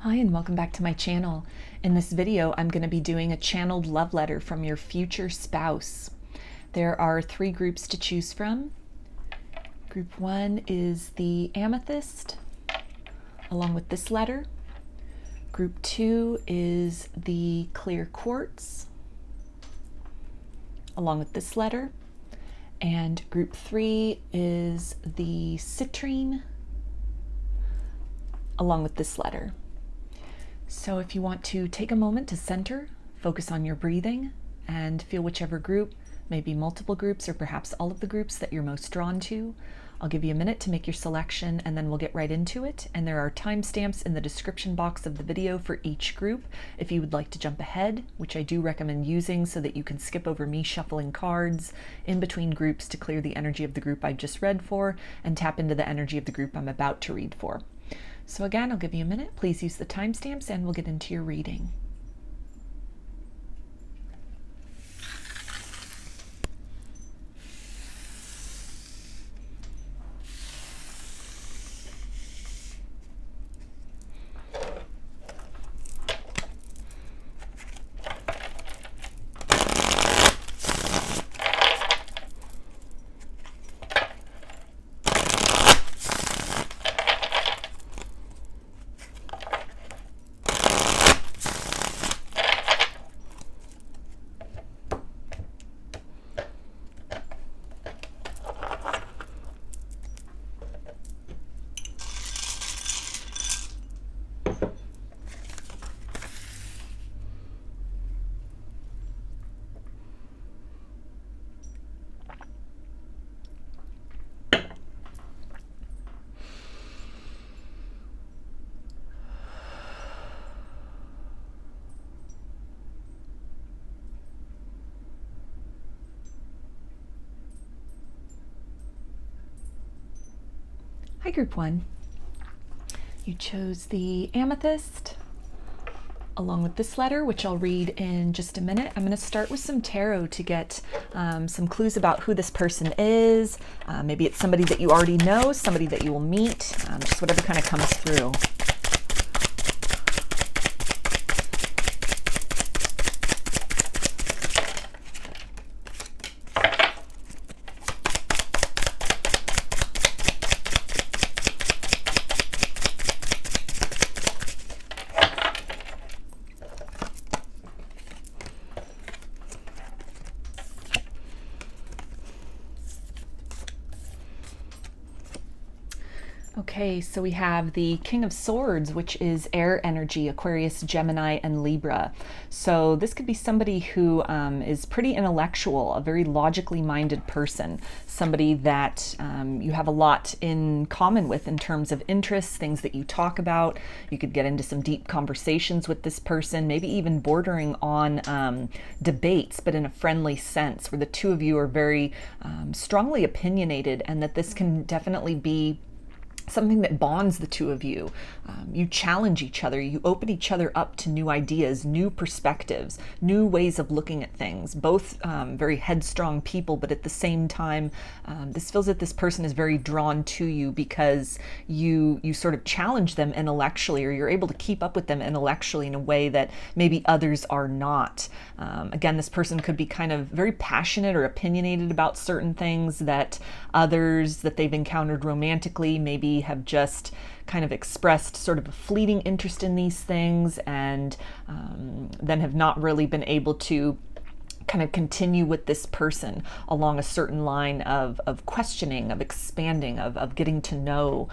Hi and welcome back to my channel. In this video, I'm going to be doing a channeled love letter from your future spouse. There are 3 groups to choose from. Group 1 is the Amethyst, along with this letter. Group 2 is the clear Quartz, along with this letter. And group 3 is the Citrine, along with this letter. So if you want to take a moment to center, focus on your breathing, and feel whichever group, maybe multiple groups or perhaps all of the groups that you're most drawn to. I'll give you a minute to make your selection and then we'll get right into it. And there are timestamps in the description box of the video for each group if you would like to jump ahead, which I do recommend using so that you can skip over me shuffling cards in between groups to clear the energy of the group I just read for and tap into the energy of the group I'm about to read for. So again, I'll give you a minute. Please use the timestamps and we'll get into your reading. Hi, Group 1. You chose the Amethyst, along with this letter, which I'll read in just a minute. I'm going to start with some tarot to get some clues about who this person is. Maybe it's somebody that you already know, somebody that you will meet, just whatever kind of comes through. Okay, so we have the King of Swords, which is air energy, Aquarius, Gemini, and Libra. So this could be somebody who is pretty intellectual, a very logically minded person, somebody that you have a lot in common with in terms of interests, things that you talk about. You could get into some deep conversations with this person, maybe even bordering on debates, but in a friendly sense, where the two of you are very strongly opinionated, and that this can definitely be something that bonds the two of you. You challenge each other, you open each other up to new ideas, new perspectives, new ways of looking at things, both very headstrong people, but at the same time, this feels that this person is very drawn to you because you sort of challenge them intellectually, or you're able to keep up with them intellectually in a way that maybe others are not. Again, this person could be kind of very passionate or opinionated about certain things that others that they've encountered romantically maybe have just kind of expressed sort of a fleeting interest in these things, and then have not really been able to kind of continue with this person along a certain line of questioning, of expanding, of getting to know,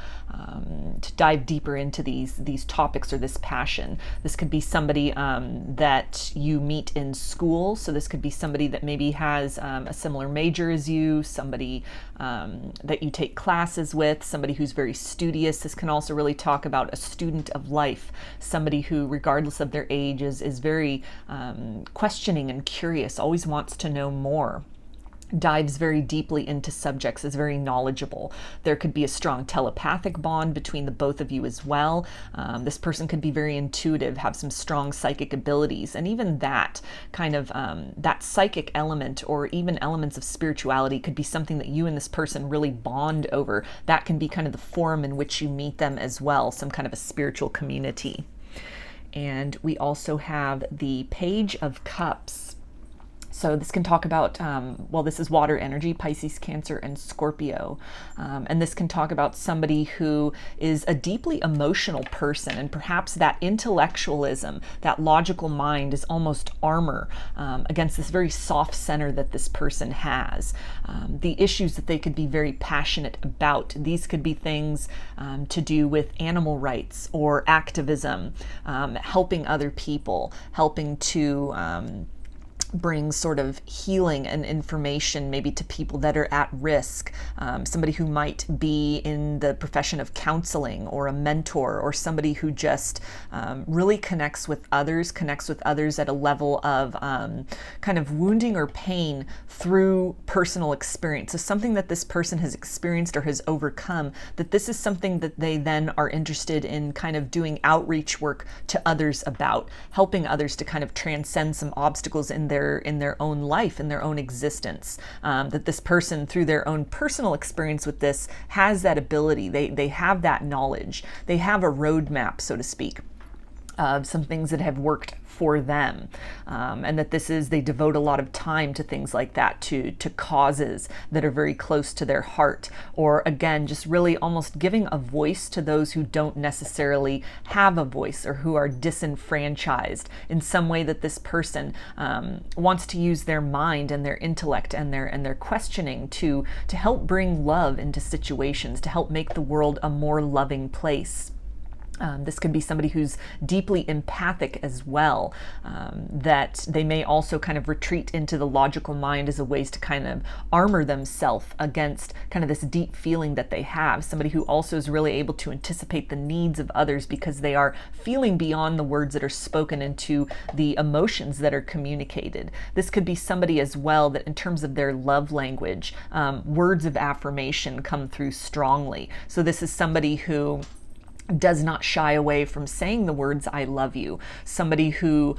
to dive deeper into these topics or this passion. This could be somebody that you meet in school. So this could be somebody that maybe has a similar major as you, somebody that you take classes with, somebody who's very studious. This can also really talk about a student of life, somebody who, regardless of their age, is very questioning and curious, always wants to know more. dives very deeply into subjects, is very knowledgeable. There could be a strong telepathic bond between the both of you as well. This person could be very intuitive, have some strong psychic abilities, and even that kind of that psychic element or even elements of spirituality could be something that you and this person really bond over. That can be kind of the forum in which you meet them as well, some kind of a spiritual community. And we also have the Page of Cups. So this can talk about, well, this is water energy, Pisces, Cancer, and Scorpio. And this can talk about somebody who is a deeply emotional person, and perhaps that intellectualism, that logical mind is almost armor against this very soft center that this person has. The issues that they could be very passionate about, these could be things to do with animal rights or activism, helping other people, helping to bring sort of healing and information maybe to people that are at risk, somebody who might be in the profession of counseling or a mentor, or somebody who just really connects with others at a level of kind of wounding or pain through personal experience. So something that this person has experienced or has overcome, that this is something that they then are interested in kind of doing outreach work to others about, helping others to kind of transcend some obstacles in their own life, in their own existence. That this person, through their own personal experience with this, has that ability. They have that knowledge. They have a roadmap, so to speak, of some things that have worked for them, and that they devote a lot of time to things like that, to causes that are very close to their heart, or again, just really almost giving a voice to those who don't necessarily have a voice or who are disenfranchised in some way, that this person wants to use their mind and their intellect and their questioning to help bring love into situations, to help make the world a more loving place. This could be somebody who's deeply empathic as well, that they may also kind of retreat into the logical mind as a ways to kind of armor themselves against kind of this deep feeling that they have. Somebody who also is really able to anticipate the needs of others because they are feeling beyond the words that are spoken into the emotions that are communicated. This could be somebody as well that in terms of their love language, words of affirmation come through strongly. So this is somebody who does not shy away from saying the words "I love you." Somebody who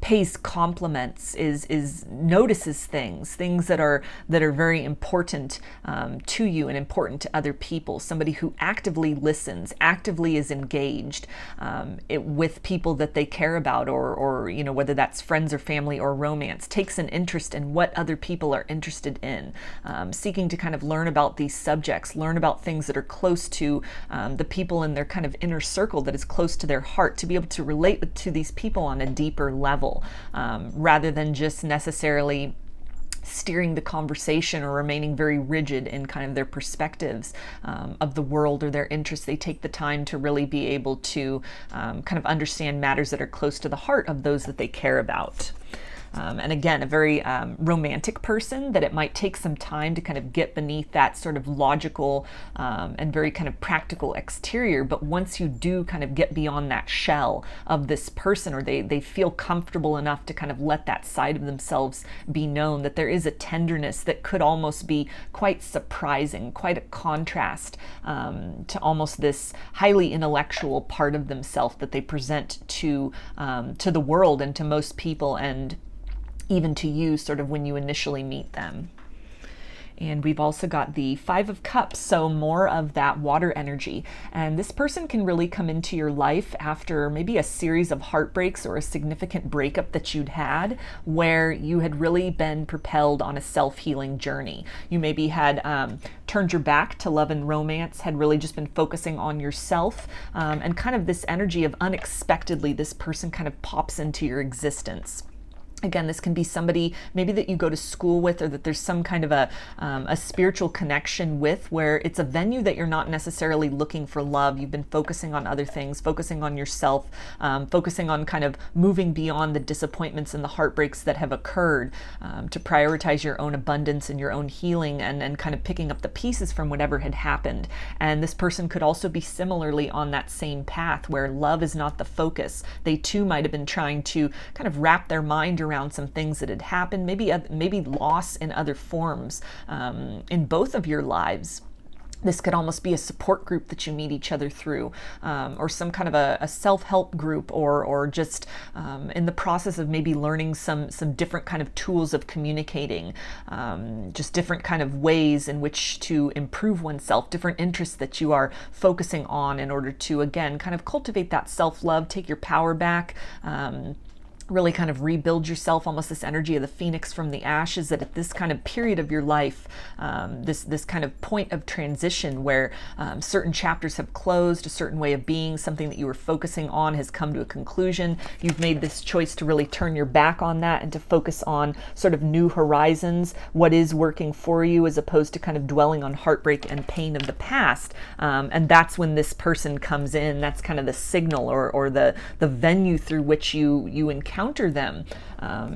pays compliments, notices things that are very important to you and important to other people. Somebody who actively listens, actively is engaged with people that they care about, or whether that's friends or family or romance, takes an interest in what other people are interested in, seeking to kind of learn about these subjects, learn about things that are close to the people in their kind of inner circle that is close to their heart, to be able to relate to these people on a deeper level, rather than just necessarily steering the conversation or remaining very rigid in kind of their perspectives of the world or their interests. They take the time to really be able to kind of understand matters that are close to the heart of those that they care about. And again, a very romantic person, that it might take some time to kind of get beneath that sort of logical and very kind of practical exterior. But once you do kind of get beyond that shell of this person, or they feel comfortable enough to kind of let that side of themselves be known, that there is a tenderness that could almost be quite surprising, quite a contrast to almost this highly intellectual part of themselves that they present to the world and to most people, and even to you sort of when you initially meet them. And we've also got the Five of Cups, so more of that water energy. And this person can really come into your life after maybe a series of heartbreaks or a significant breakup that you'd had, where you had really been propelled on a self-healing journey. You maybe had turned your back to love and romance, had really just been focusing on yourself, and kind of this energy of unexpectedly this person kind of pops into your existence. Again, this can be somebody maybe that you go to school with, or that there's some kind of a spiritual connection with, where it's a venue that you're not necessarily looking for love. You've been focusing on other things, focusing on yourself, focusing on kind of moving beyond the disappointments and the heartbreaks that have occurred, to prioritize your own abundance and your own healing, and kind of picking up the pieces from whatever had happened. And this person could also be similarly on that same path, where love is not the focus. They too might have been trying to kind of wrap their mind around some things that had happened, maybe loss in other forms in both of your lives. This could almost be a support group that you meet each other through, or some kind of a self-help group, or just in the process of maybe learning some different kind of tools of communicating, just different kind of ways in which to improve oneself, different interests that you are focusing on in order to, again, kind of cultivate that self-love, take your power back, really kind of rebuild yourself, almost this energy of the phoenix from the ashes, that at this kind of period of your life, this kind of point of transition where certain chapters have closed, a certain way of being, something that you were focusing on has come to a conclusion. You've made this choice to really turn your back on that and to focus on sort of new horizons, what is working for you, as opposed to kind of dwelling on heartbreak and pain of the past. And that's when this person comes in. That's kind of the signal, or the venue through which you encounter them,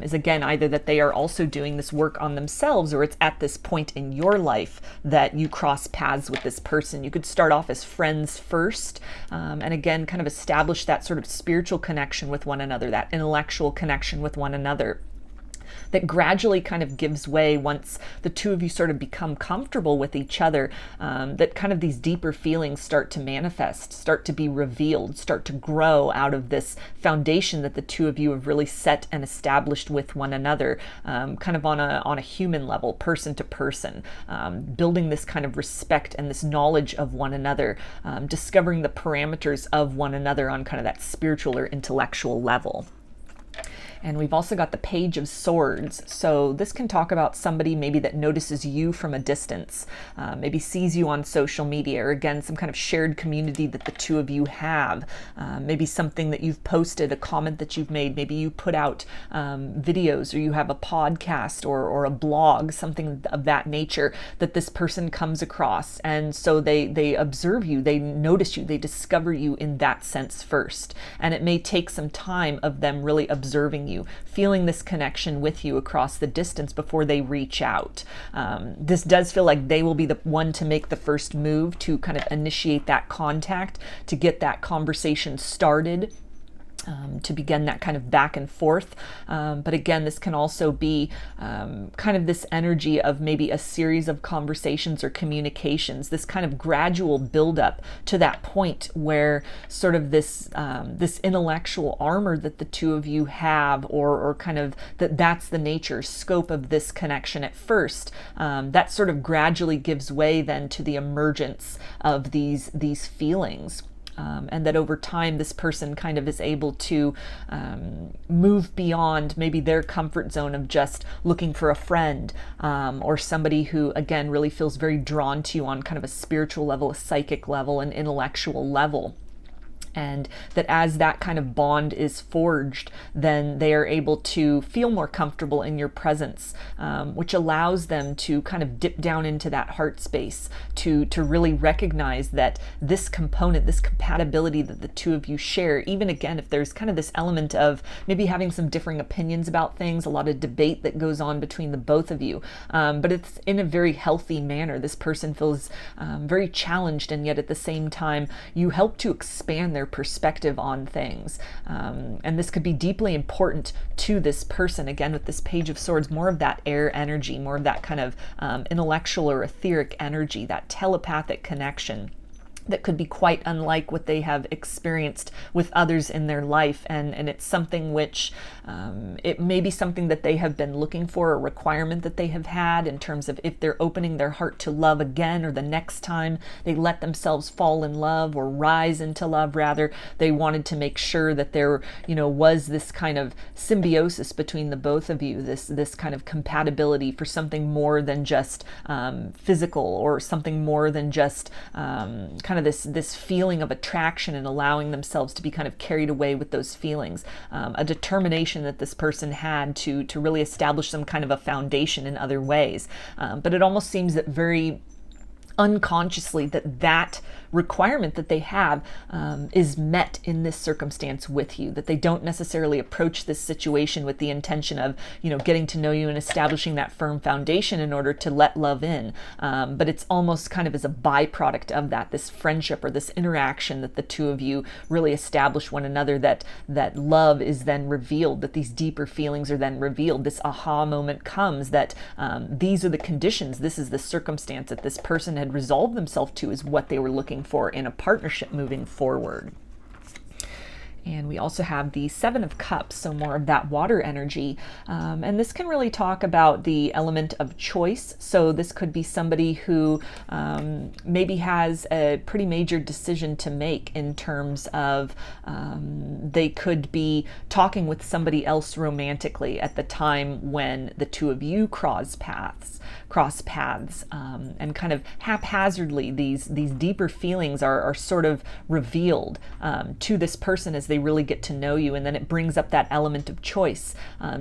is again either that they are also doing this work on themselves, or it's at this point in your life that you cross paths with this person. You could start off as friends first, and again kind of establish that sort of spiritual connection with one another, that intellectual connection with one another, that gradually kind of gives way once the two of you sort of become comfortable with each other, that kind of these deeper feelings start to manifest, start to be revealed, start to grow out of this foundation that the two of you have really set and established with one another, kind of on a human level, person to person, building this kind of respect and this knowledge of one another, discovering the parameters of one another on kind of that spiritual or intellectual level. And we've also got the Page of Swords. So this can talk about somebody maybe that notices you from a distance, maybe sees you on social media, or again, some kind of shared community that the two of you have. Maybe something that you've posted, a comment that you've made, maybe you put out videos, or you have a podcast or a blog, something of that nature that this person comes across. And so they observe you, they notice you, they discover you in that sense first. And it may take some time of them really observing you, feeling this connection with you across the distance before they reach out. This does feel like they will be the one to make the first move, to kind of initiate that contact, to get that conversation started, to begin that kind of back and forth. But again, this can also be kind of this energy of maybe a series of conversations or communications, this kind of gradual buildup to that point where sort of this intellectual armor that the two of you have, or kind of that's the nature, scope of this connection at first, that sort of gradually gives way then to the emergence of these feelings. And that over time, this person kind of is able to move beyond maybe their comfort zone of just looking for a friend, or somebody who, again, really feels very drawn to you on kind of a spiritual level, a psychic level, an intellectual level. And that as that kind of bond is forged, then they are able to feel more comfortable in your presence, which allows them to kind of dip down into that heart space, to really recognize that this component, this compatibility that the two of you share, even again, if there's kind of this element of maybe having some differing opinions about things, a lot of debate that goes on between the both of you, but it's in a very healthy manner. This person feels very challenged, and yet at the same time, you help to expand their perspective on things. And this could be deeply important to this person. Again, with this Page of Swords, more of that air energy, more of that kind of intellectual or etheric energy, that telepathic connection that could be quite unlike what they have experienced with others in their life. And it's something which it may be something that they have been looking for, a requirement that they have had in terms of if they're opening their heart to love again, or the next time they let themselves fall in love or rise into love, rather, they wanted to make sure that there, was this kind of symbiosis between the both of you, this kind of compatibility for something more than just physical, or something more than just kind of this feeling of attraction, and allowing themselves to be kind of carried away with those feelings, a determination that this person had to really establish some kind of a foundation in other ways. But it almost seems that very unconsciously that requirement that they have is met in this circumstance with you, that they don't necessarily approach this situation with the intention of, getting to know you and establishing that firm foundation in order to let love in. But it's almost kind of as a byproduct of that, this friendship or this interaction that the two of you really establish one another, that love is then revealed, that these deeper feelings are then revealed. This aha moment comes that these are the conditions, this is the circumstance that this person had resolved themselves to, is what they were looking for in a partnership moving forward. And we also have the Seven of Cups, so more of that water energy. And this can really talk about the element of choice. So this could be somebody who maybe has a pretty major decision to make in terms of they could be talking with somebody else romantically at the time when the two of you cross paths, and kind of haphazardly these deeper feelings are sort of revealed to this person as they really get to know you, and then it brings up that element of choice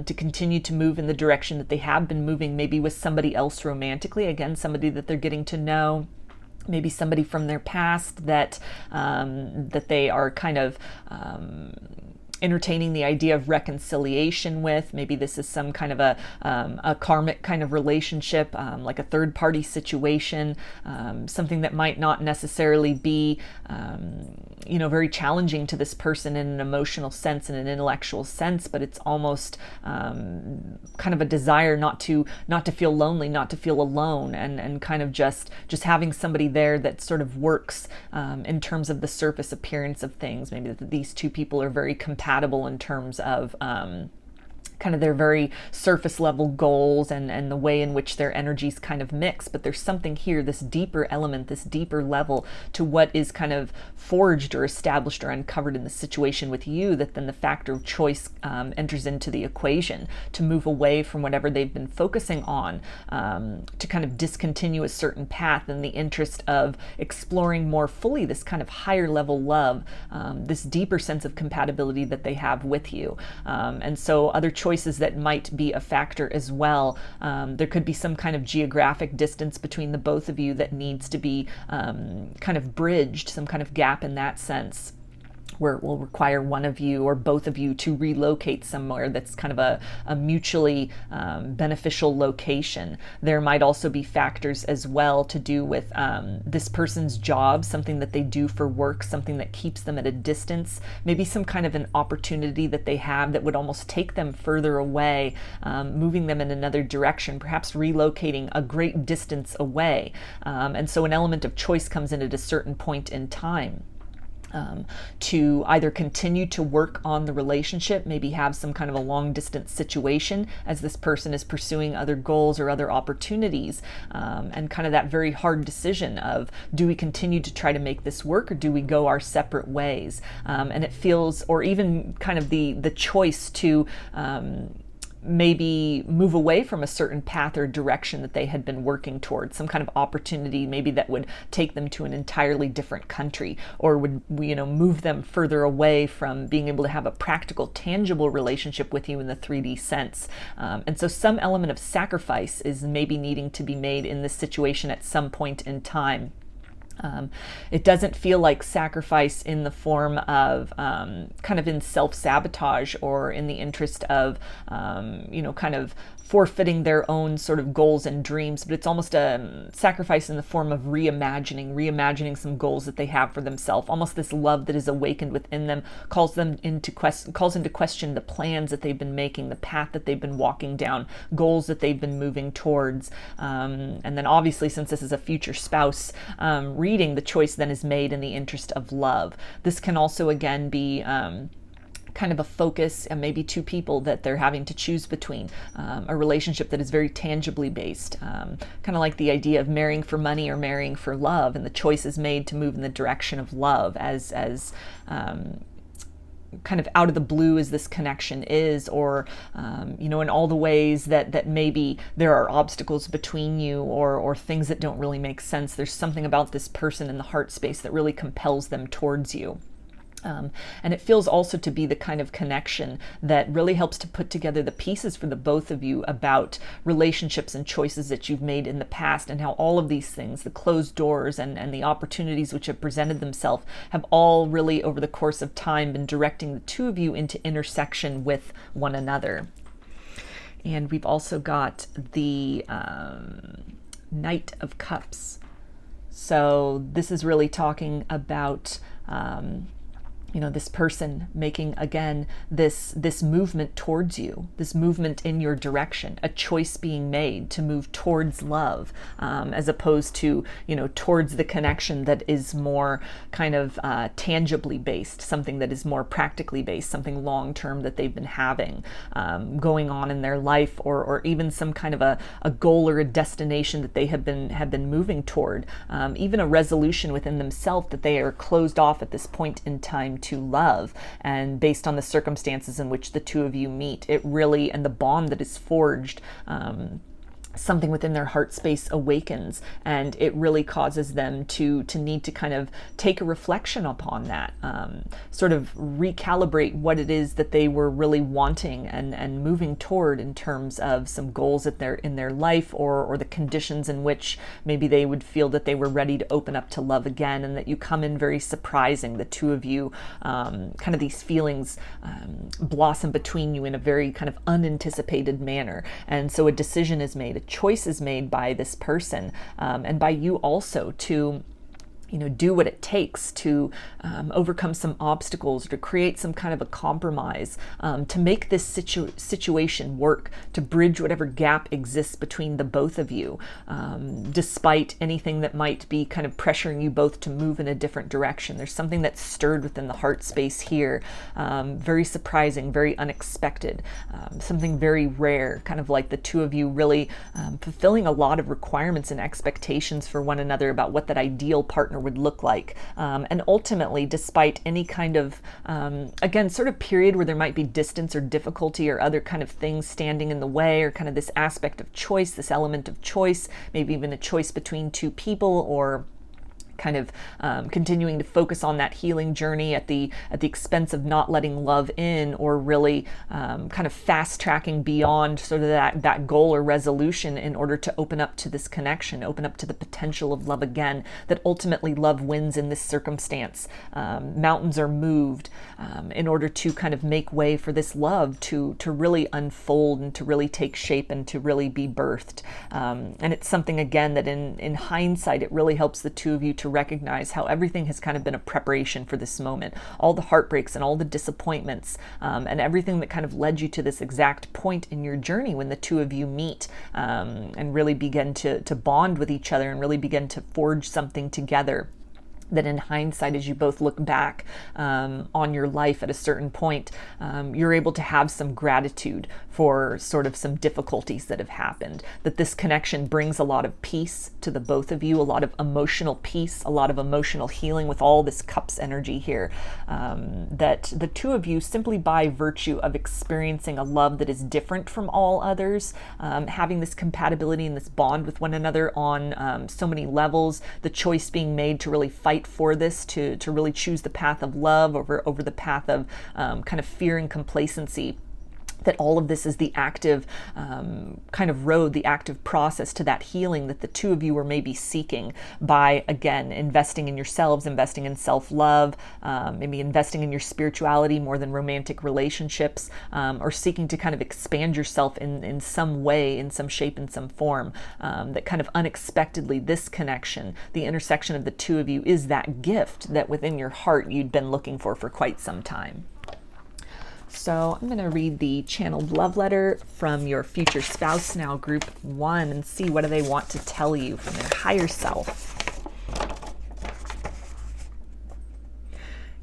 to continue to move in the direction that they have been moving, maybe with somebody else romantically, again somebody that they're getting to know, maybe somebody from their past that they are kind of entertaining the idea of reconciliation with. Maybe this is some kind of a karmic kind of relationship, like a third party situation, something that might not necessarily be very challenging to this person in an emotional sense, in an intellectual sense, but it's almost kind of a desire not to feel lonely, not to feel alone, and kind of just having somebody there that sort of works in terms of the surface appearance of things. Maybe that these two people are very compatible in terms of kind of their very surface level goals and the way in which their energies kind of mix. But there's something here, this deeper element, this deeper level to what is kind of forged or established or uncovered in the situation with you, that then the factor of choice enters into the equation to move away from whatever they've been focusing on, to kind of discontinue a certain path in the interest of exploring more fully this kind of higher level love, this deeper sense of compatibility that they have with you. And so other choices that might be a factor as well. There could be some kind of geographic distance between the both of you that needs to be kind of bridged, some kind of gap in that sense, where it will require one of you or both of you to relocate somewhere that's kind of a mutually beneficial location. There might also be factors as well to do with this person's job, something that they do for work, something that keeps them at a distance, maybe some kind of an opportunity that they have that would almost take them further away, moving them in another direction, perhaps relocating a great distance away. And so an element of choice comes in at a certain point in time. To either continue to work on the relationship, maybe have some kind of a long distance situation as this person is pursuing other goals or other opportunities, and kind of that very hard decision of, do we continue to try to make this work or do we go our separate ways? And it feels, or even kind of the choice to maybe move away from a certain path or direction that they had been working towards, some kind of opportunity maybe that would take them to an entirely different country, or would move them further away from being able to have a practical, tangible relationship with you in the 3D sense. And so some element of sacrifice is maybe needing to be made in this situation at some point in time. It doesn't feel like sacrifice in the form of kind of in self-sabotage or in the interest of, kind of forfeiting their own sort of goals and dreams, but it's almost a sacrifice in the form of reimagining some goals that they have for themselves. Almost this love that is awakened within them calls into question the plans that they've been making, the path that they've been walking down, goals that they've been moving towards. And then obviously, since this is a future spouse reading, the choice then is made in the interest of love. This can also again be kind of a focus, and maybe two people that they're having to choose between, a relationship that is very tangibly based, kind of like the idea of marrying for money or marrying for love, and the choice is made to move in the direction of love as kind of out of the blue as this connection is, or in all the ways that maybe there are obstacles between you, or things that don't really make sense. There's something about this person in the heart space that really compels them towards you. And it feels also to be the kind of connection that really helps to put together the pieces for the both of you about relationships and choices that you've made in the past, and how all of these things, the closed doors and the opportunities which have presented themselves, have all really over the course of time been directing the two of you into intersection with one another. And we've also got the Knight of Cups. So this is really talking about this person making, again, this movement towards you, this movement in your direction, a choice being made to move towards love, as opposed to, towards the connection that is more kind of tangibly based, something that is more practically based, something long-term that they've been having going on in their life, or even some kind of a goal or a destination that they have been moving toward, even a resolution within themselves that they are closed off at this point in time to love. And based on the circumstances in which the two of you meet, it really, and the bond that is forged, something within their heart space awakens, and it really causes them to need to kind of take a reflection upon that, sort of recalibrate what it is that they were really wanting and moving toward in terms of some goals in their life, or the conditions in which maybe they would feel that they were ready to open up to love again, and that you come in very surprising, the two of you, kind of these feelings blossom between you in a very kind of unanticipated manner. And so a decision is made, choice is made by this person, and by you also, to do what it takes to overcome some obstacles, to create some kind of a compromise, to make this situation work, to bridge whatever gap exists between the both of you, despite anything that might be kind of pressuring you both to move in a different direction. There's something that's stirred within the heart space here, very surprising, very unexpected, something very rare, kind of like the two of you really fulfilling a lot of requirements and expectations for one another about what that ideal partner would look like. And ultimately, despite any kind of, again, sort of period where there might be distance or difficulty or other kind of things standing in the way, or kind of this aspect of choice, this element of choice, maybe even a choice between two people, or kind of continuing to focus on that healing journey at the expense of not letting love in, or really kind of fast tracking beyond sort of that goal or resolution in order to open up to this connection, open up to the potential of love again, that ultimately love wins in this circumstance. Mountains are moved in order to kind of make way for this love to really unfold and to really take shape and to really be birthed. And it's something, again, that in hindsight, it really helps the two of you to recognize how everything has kind of been a preparation for this moment. All the heartbreaks and all the disappointments, and everything that kind of led you to this exact point in your journey when the two of you meet, and really begin to bond with each other and really begin to forge something together. That in hindsight, as you both look back on your life at a certain point, you're able to have some gratitude for sort of some difficulties that have happened, that this connection brings a lot of peace to the both of you, a lot of emotional peace, a lot of emotional healing with all this cups energy here, that the two of you, simply by virtue of experiencing a love that is different from all others, having this compatibility and this bond with one another on so many levels, the choice being made to really fight for this, to really choose the path of love over the path of kind of fear and complacency, that all of this is the active kind of road, the active process to that healing that the two of you are maybe seeking by, again, investing in yourselves, investing in self-love, maybe investing in your spirituality more than romantic relationships, or seeking to kind of expand yourself in some way, in some shape, in some form, that kind of unexpectedly this connection, the intersection of the two of you, is that gift that within your heart you'd been looking for quite some time. So I'm going to read the channeled love letter from your future spouse now, group 1, and see what do they want to tell you from their higher self.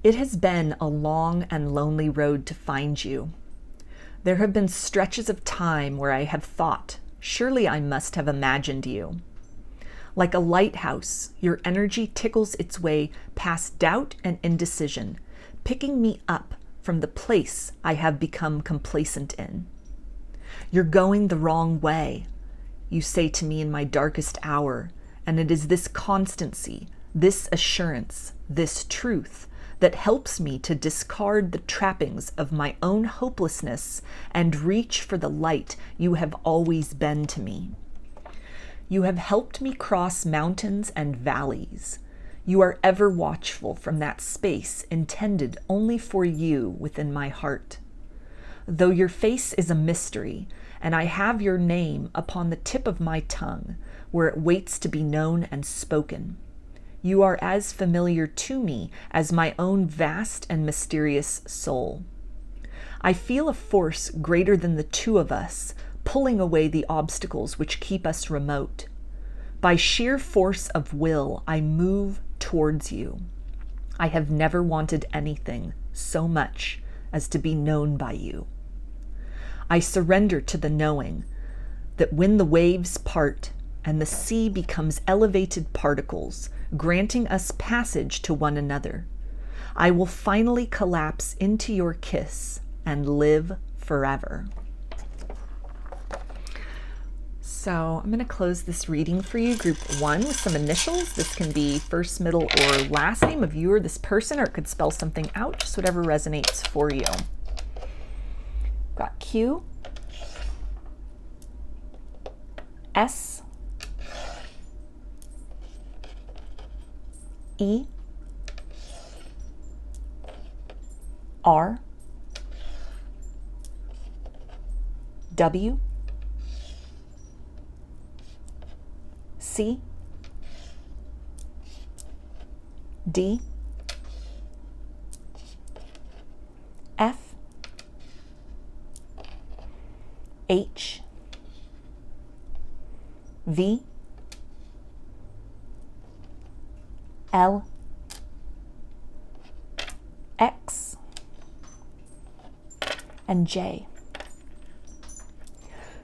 It has been a long and lonely road to find you. There have been stretches of time where I have thought, surely I must have imagined you. Like a lighthouse, your energy tickles its way past doubt and indecision, picking me up from the place I have become complacent in. You're going the wrong way, you say to me in my darkest hour, and it is this constancy, this assurance, this truth that helps me to discard the trappings of my own hopelessness and reach for the light you have always been to me. You have helped me cross mountains and valleys. You are ever watchful from that space intended only for you within my heart. Though your face is a mystery, and I have your name upon the tip of my tongue, where it waits to be known and spoken, you are as familiar to me as my own vast and mysterious soul. I feel a force greater than the two of us, pulling away the obstacles which keep us remote. By sheer force of will, I move towards you. I have never wanted anything so much as to be known by you. I surrender to the knowing that when the waves part and the sea becomes elevated particles, granting us passage to one another, I will finally collapse into your kiss and live forever. So I'm going to close this reading for you, group 1, with some initials. This can be first, middle, or last name of you or this person, or it could spell something out, just whatever resonates for you. Got Q, S, E, R, W, C, D, F, H, V, L, X, and J.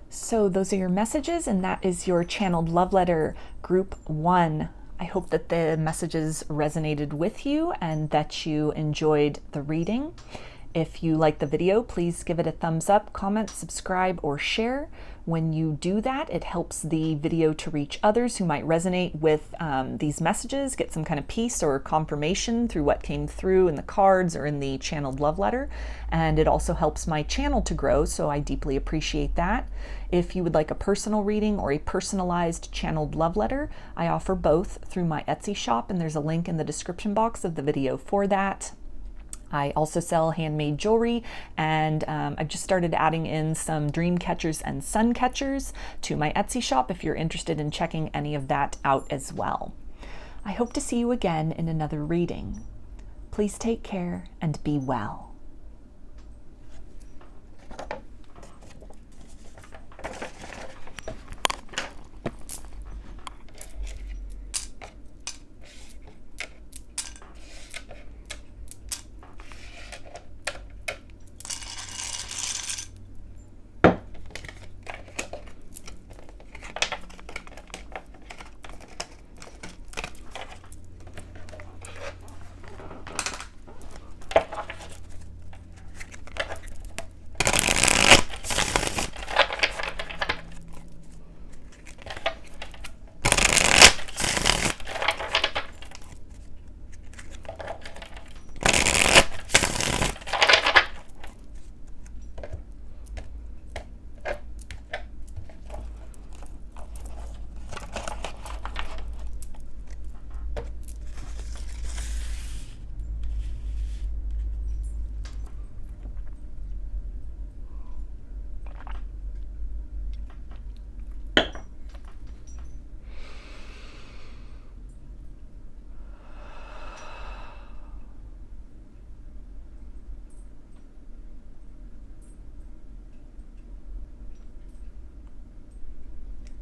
So those are your messages, and that is your channeled love letter, group 1. I hope that the messages resonated with you and that you enjoyed the reading. If you like the video, please give it a thumbs up, comment, subscribe, or share. When you do that, it helps the video to reach others who might resonate with these messages, get some kind of peace or confirmation through what came through in the cards or in the channeled love letter. And it also helps my channel to grow, so I deeply appreciate that. If you would like a personal reading or a personalized channeled love letter, I offer both through my Etsy shop, and there's a link in the description box of the video for that. I also sell handmade jewelry, and I've just started adding in some dream catchers and sun catchers to my Etsy shop if you're interested in checking any of that out as well. I hope to see you again in another reading. Please take care and be well.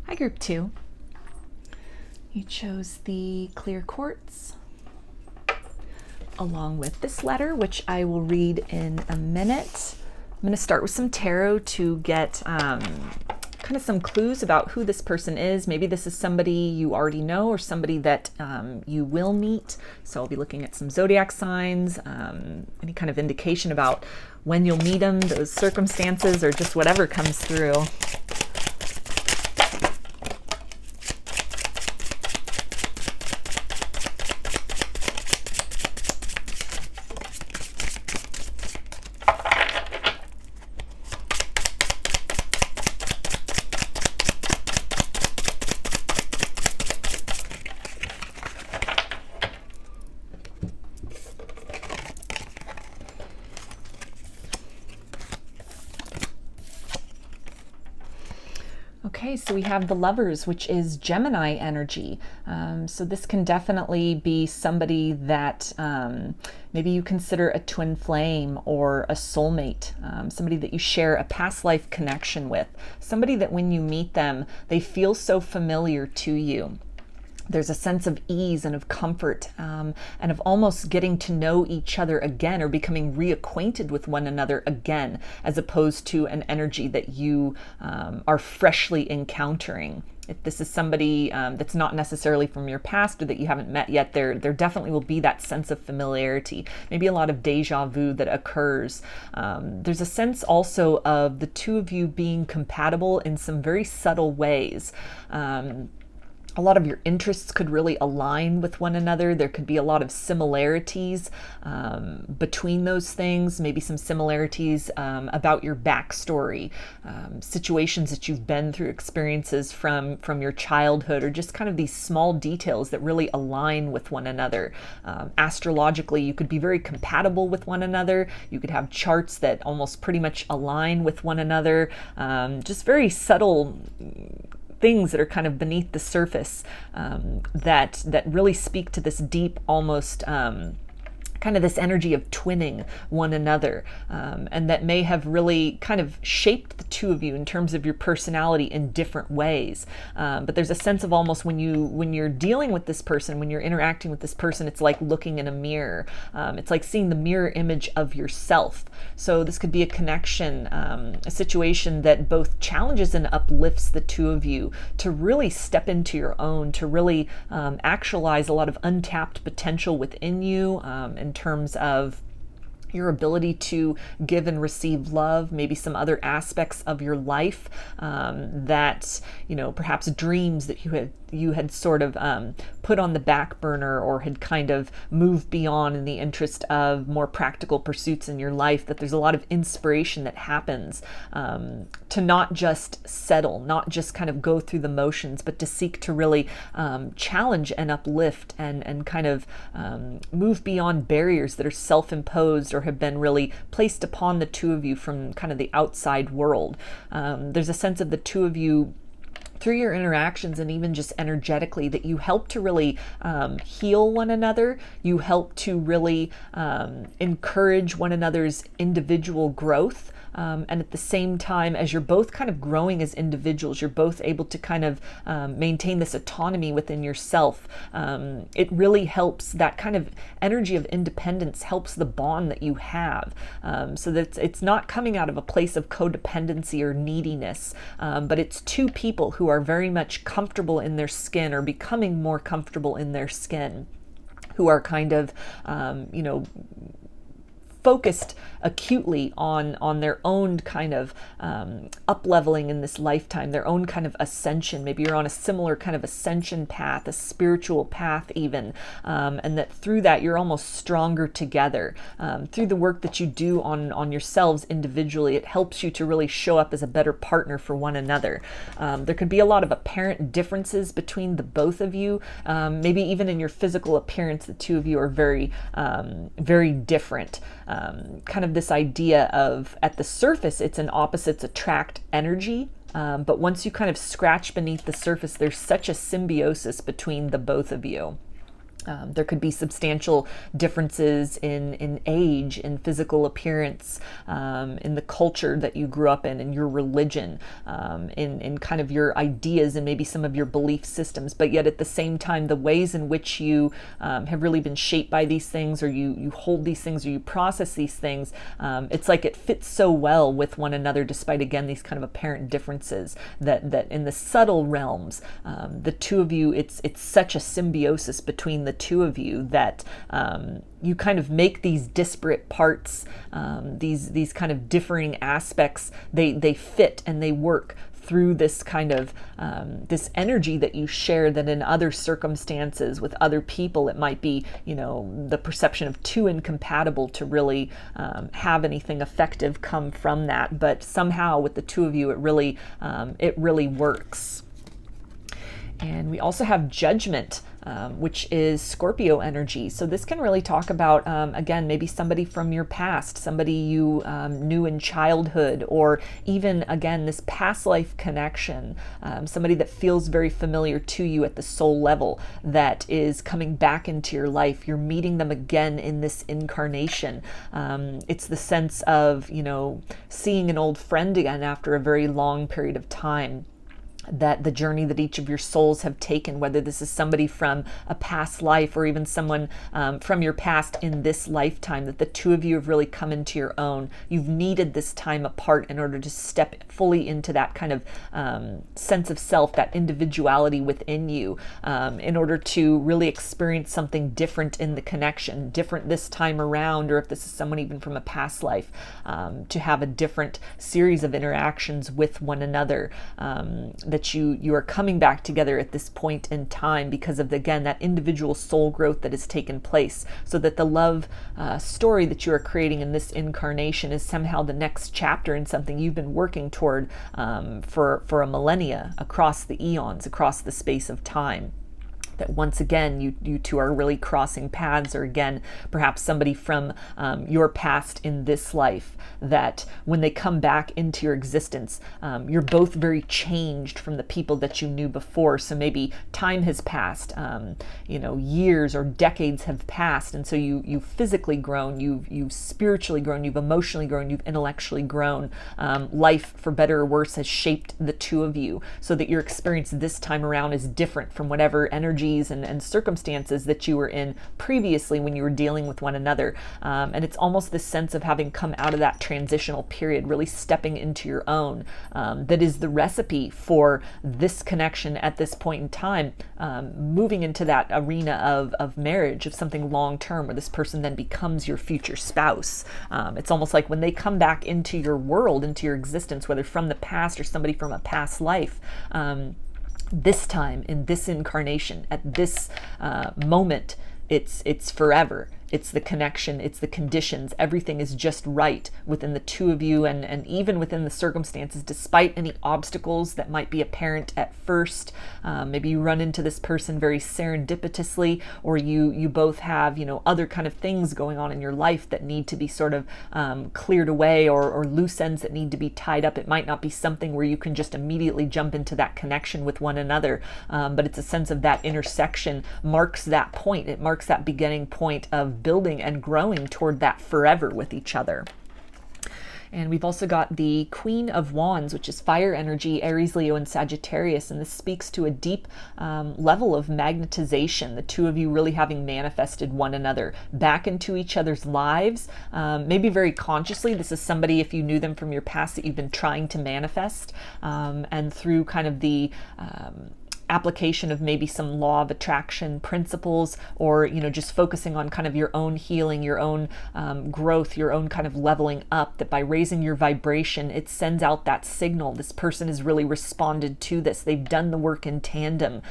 Hi, group 2. You chose the clear quartz along with this letter, which I will read in a minute. I'm going to start with some tarot to get kind of some clues about who this person is. Maybe this is somebody you already know or somebody that you will meet. So I'll be looking at some zodiac signs, any kind of indication about when you'll meet them, those circumstances, or just whatever comes through. Okay, so we have the Lovers, which is Gemini energy. So this can definitely be somebody that maybe you consider a twin flame or a soulmate, somebody that you share a past life connection with, somebody that when you meet them, they feel so familiar to you. There's a sense of ease and of comfort, and of almost getting to know each other again, or becoming reacquainted with one another again, as opposed to an energy that you are freshly encountering. If this is somebody that's not necessarily from your past or that you haven't met yet, there definitely will be that sense of familiarity, maybe a lot of deja vu that occurs. There's a sense also of the two of you being compatible in some very subtle ways. A lot of your interests could really align with one another. There could be a lot of similarities between those things, maybe some similarities about your backstory, situations that you've been through, experiences from your childhood, or just kind of these small details that really align with one another. Astrologically, you could be very compatible with one another. You could have charts that almost pretty much align with one another. Just very subtle things that are kind of beneath the surface that really speak to this deep, almost kind of this energy of twinning one another, and that may have really kind of shaped the two of you in terms of your personality in different ways. But there's a sense of almost when you're dealing with this person, when you're interacting with this person, it's like looking in a mirror. It's like seeing the mirror image of yourself. So this could be a connection, a situation that both challenges and uplifts the two of you to really step into your own, to really actualize a lot of untapped potential within you, in terms of your ability to give and receive love, maybe some other aspects of your life that, perhaps dreams that you had sort of put on the back burner or had kind of moved beyond in the interest of more practical pursuits in your life, that there's a lot of inspiration that happens to not just settle, not just kind of go through the motions, but to seek to really challenge and uplift and kind of move beyond barriers that are self-imposed or have been really placed upon the two of you from kind of the outside world. There's a sense of the two of you through your interactions and even just energetically that you help to really heal one another. You help to really encourage one another's individual growth. And at the same time, as you're both kind of growing as individuals, you're both able to kind of maintain this autonomy within yourself. It really helps, that kind of energy of independence helps the bond that you have. So that it's not coming out of a place of codependency or neediness, but it's two people who are very much comfortable in their skin or becoming more comfortable in their skin, who are kind of, focused acutely on their own kind of up-leveling in this lifetime, their own kind of ascension. Maybe you're on a similar kind of ascension path, a spiritual path even, and that through that you're almost stronger together. Through the work that you do on yourselves individually, it helps you to really show up as a better partner for one another. There could be a lot of apparent differences between the both of you. Maybe even in your physical appearance, the two of you are very, very different. Kind of this idea of, at the surface, it's an opposites attract energy. But once you kind of scratch beneath the surface, there's such a symbiosis between the both of you. There could be substantial differences in age, in physical appearance, in the culture that you grew up in your religion, in kind of your ideas and maybe some of your belief systems. But yet at the same time, the ways in which you have really been shaped by these things, or you hold these things, or you process these things, it's like it fits so well with one another, despite, again, these kind of apparent differences, that in the subtle realms, the two of you, it's such a symbiosis between the two of you that you kind of make these disparate parts, these kind of differing aspects, they fit and they work through this kind of this energy that you share, that in other circumstances with other people it might be, the perception of too incompatible to really have anything effective come from that. But somehow with the two of you, it really works. And we also have Judgment, which is Scorpio energy. So this can really talk about, again, maybe somebody from your past, somebody you knew in childhood, or even, again, this past life connection, somebody that feels very familiar to you at the soul level that is coming back into your life. You're meeting them again in this incarnation. It's the sense of, seeing an old friend again after a very long period of time. That the journey that each of your souls have taken, whether this is somebody from a past life or even someone from your past in this lifetime, that the two of you have really come into your own. You've needed this time apart in order to step fully into that kind of sense of self, that individuality within you, in order to really experience something different in the connection, different this time around, or if this is someone even from a past life, to have a different series of interactions with one another, that you are coming back together at this point in time because of, again, that individual soul growth that has taken place, so that the love story that you are creating in this incarnation is somehow the next chapter in something you've been working toward for a millennia, across the eons, across the space of time. That once again you two are really crossing paths, or again perhaps somebody from your past in this life, that when they come back into your existence, you're both very changed from the people that you knew before. So maybe time has passed, years or decades have passed, and so you've physically grown, you've spiritually grown, you've emotionally grown, you've intellectually grown. Life, for better or worse, has shaped the two of you, so that your experience this time around is different from whatever energy and circumstances that you were in previously when you were dealing with one another. And it's almost this sense of having come out of that transitional period, really stepping into your own, that is the recipe for this connection at this point in time, moving into that arena of marriage, of something long-term, where this person then becomes your future spouse. It's almost like when they come back into your world, into your existence, whether from the past or somebody from a past life, this time, in this incarnation, at this moment, it's forever. It's the connection, it's the conditions, everything is just right within the two of you, and even within the circumstances, despite any obstacles that might be apparent at first. Maybe you run into this person very serendipitously, or you both have, other kind of things going on in your life that need to be sort of cleared away, or loose ends that need to be tied up. It might not be something where you can just immediately jump into that connection with one another, but it's a sense of that intersection marks that point. It marks that beginning point of building and growing toward that forever with each other. And we've also got the Queen of Wands, which is fire energy, Aries, Leo, and Sagittarius. And this speaks to a deep level of magnetization, the two of you really having manifested one another back into each other's lives. Maybe very consciously, this is somebody, if you knew them from your past, that you've been trying to manifest. And through kind of the application of maybe some law of attraction principles, or just focusing on kind of your own healing, your own growth, your own kind of leveling up, that by raising your vibration, it sends out that signal. This person has really responded to this. They've done the work in tandem,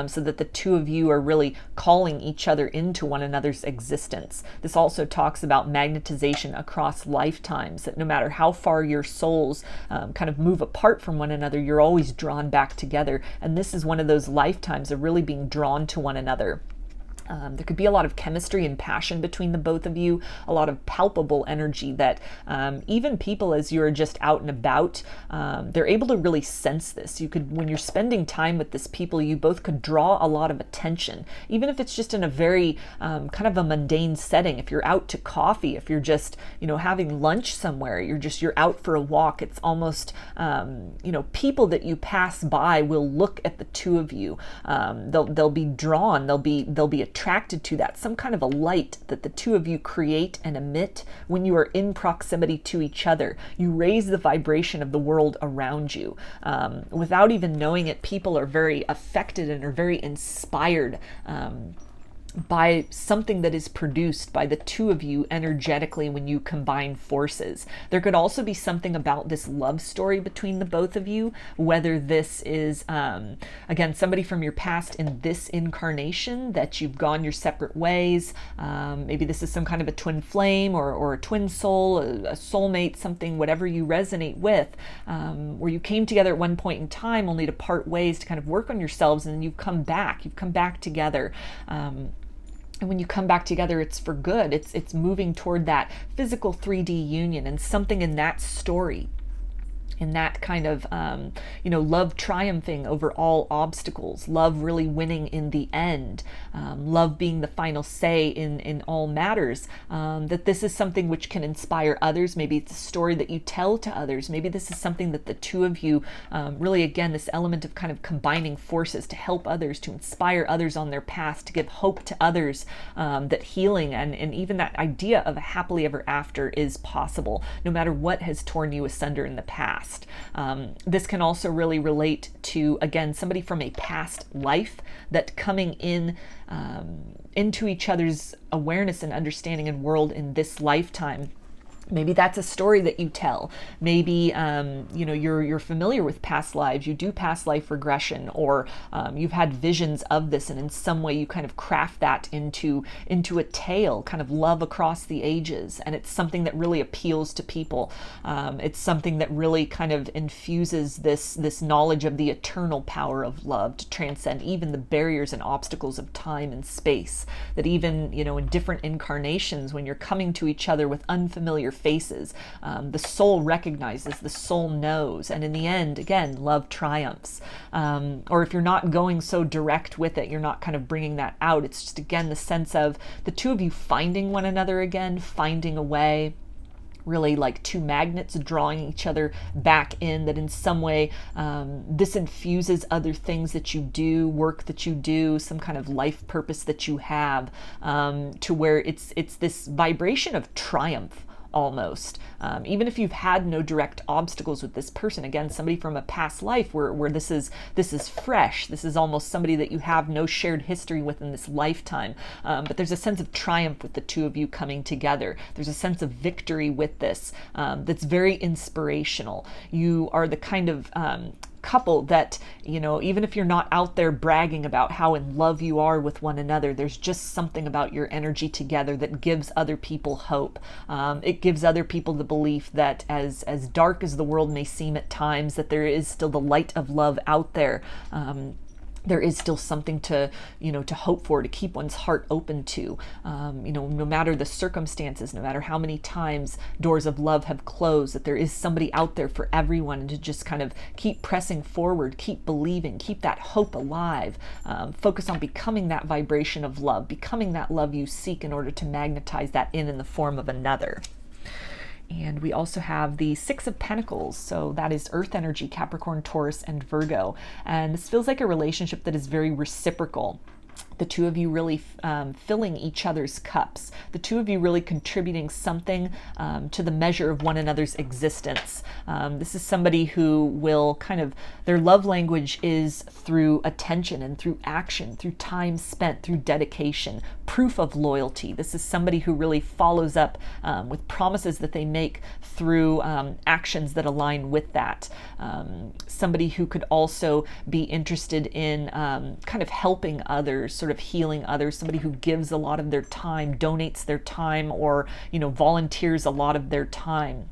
so that the two of you are really calling each other into one another's existence. This also talks about magnetization across lifetimes, that no matter how far your souls kind of move apart from one another, you're always drawn back together. And this is one of those lifetimes of really being drawn to one another. There could be a lot of chemistry and passion between the both of you, a lot of palpable energy that even people, as you're just out and about, they're able to really sense this. You could, when you're spending time with this people, you both could draw a lot of attention, even if it's just in a very kind of a mundane setting. If you're out to coffee, if you're just, having lunch somewhere, you're out for a walk, it's almost, people that you pass by will look at the two of you. They'll be drawn, they'll be attracted to that, some kind of a light that the two of you create and emit when you are in proximity to each other. You raise the vibration of the world around you. Without even knowing it, people are very affected and are very inspired by something that is produced by the two of you energetically when you combine forces. There could also be something about this love story between the both of you, whether this is, again, somebody from your past in this incarnation that you've gone your separate ways. Maybe this is some kind of a twin flame or a twin soul, a soulmate, something, whatever you resonate with, where you came together at one point in time only to part ways to kind of work on yourselves, and then you've come back together. And when you come back together, it's for good. It's moving toward that physical 3D union, and something in that story, in that kind of, love triumphing over all obstacles, love really winning in the end, love being the final say in all matters, that this is something which can inspire others. Maybe it's a story that you tell to others. Maybe this is something that the two of you, really, again, this element of kind of combining forces to help others, to inspire others on their path, to give hope to others, that healing and even that idea of a happily ever after is possible, no matter what has torn you asunder in the past. This can also really relate to, again, somebody from a past life that coming in into each other's awareness and understanding and world in this lifetime. Maybe that's a story that you tell. Maybe you're familiar with past lives. You do past life regression, or you've had visions of this, and in some way you kind of craft that into a tale, kind of love across the ages. And it's something that really appeals to people. It's something that really kind of infuses this knowledge of the eternal power of love to transcend even the barriers and obstacles of time and space. That even in different incarnations, when you're coming to each other with unfamiliar faces, the soul recognizes, the soul knows, and in the end, again, love triumphs. Or if you're not going so direct with it, you're not kind of bringing that out, it's just, again, the sense of the two of you finding one another again, finding a way, really like two magnets drawing each other back in, that in some way this infuses other things that you do, work that you do, some kind of life purpose that you have, to where it's this vibration of triumph almost. Even if you've had no direct obstacles with this person, again, somebody from a past life where this is fresh, this is almost somebody that you have no shared history with in this lifetime, but there's a sense of triumph with the two of you coming together. There's a sense of victory with this, that's very inspirational. You are the kind of couple that, even if you're not out there bragging about how in love you are with one another, there's just something about your energy together that gives other people hope. It gives other people the belief that as dark as the world may seem at times, that there is still the light of love out there. There is still something to hope for, to keep one's heart open to, no matter the circumstances, no matter how many times doors of love have closed, that there is somebody out there for everyone, and to just kind of keep pressing forward, keep believing, keep that hope alive, focus on becoming that vibration of love, becoming that love you seek in order to magnetize that in the form of another. And we also have the Six of Pentacles. So that is Earth energy, Capricorn, Taurus, and Virgo. And this feels like a relationship that is very reciprocal. The two of you really filling each other's cups. The two of you really contributing something to the measure of one another's existence. This is somebody who will kind of, their love language is through attention and through action, through time spent, through dedication, proof of loyalty. This is somebody who really follows up with promises that they make through actions that align with that. Somebody who could also be interested in kind of helping others, sort of healing others, somebody who gives a lot of their time, donates their time, or volunteers a lot of their time.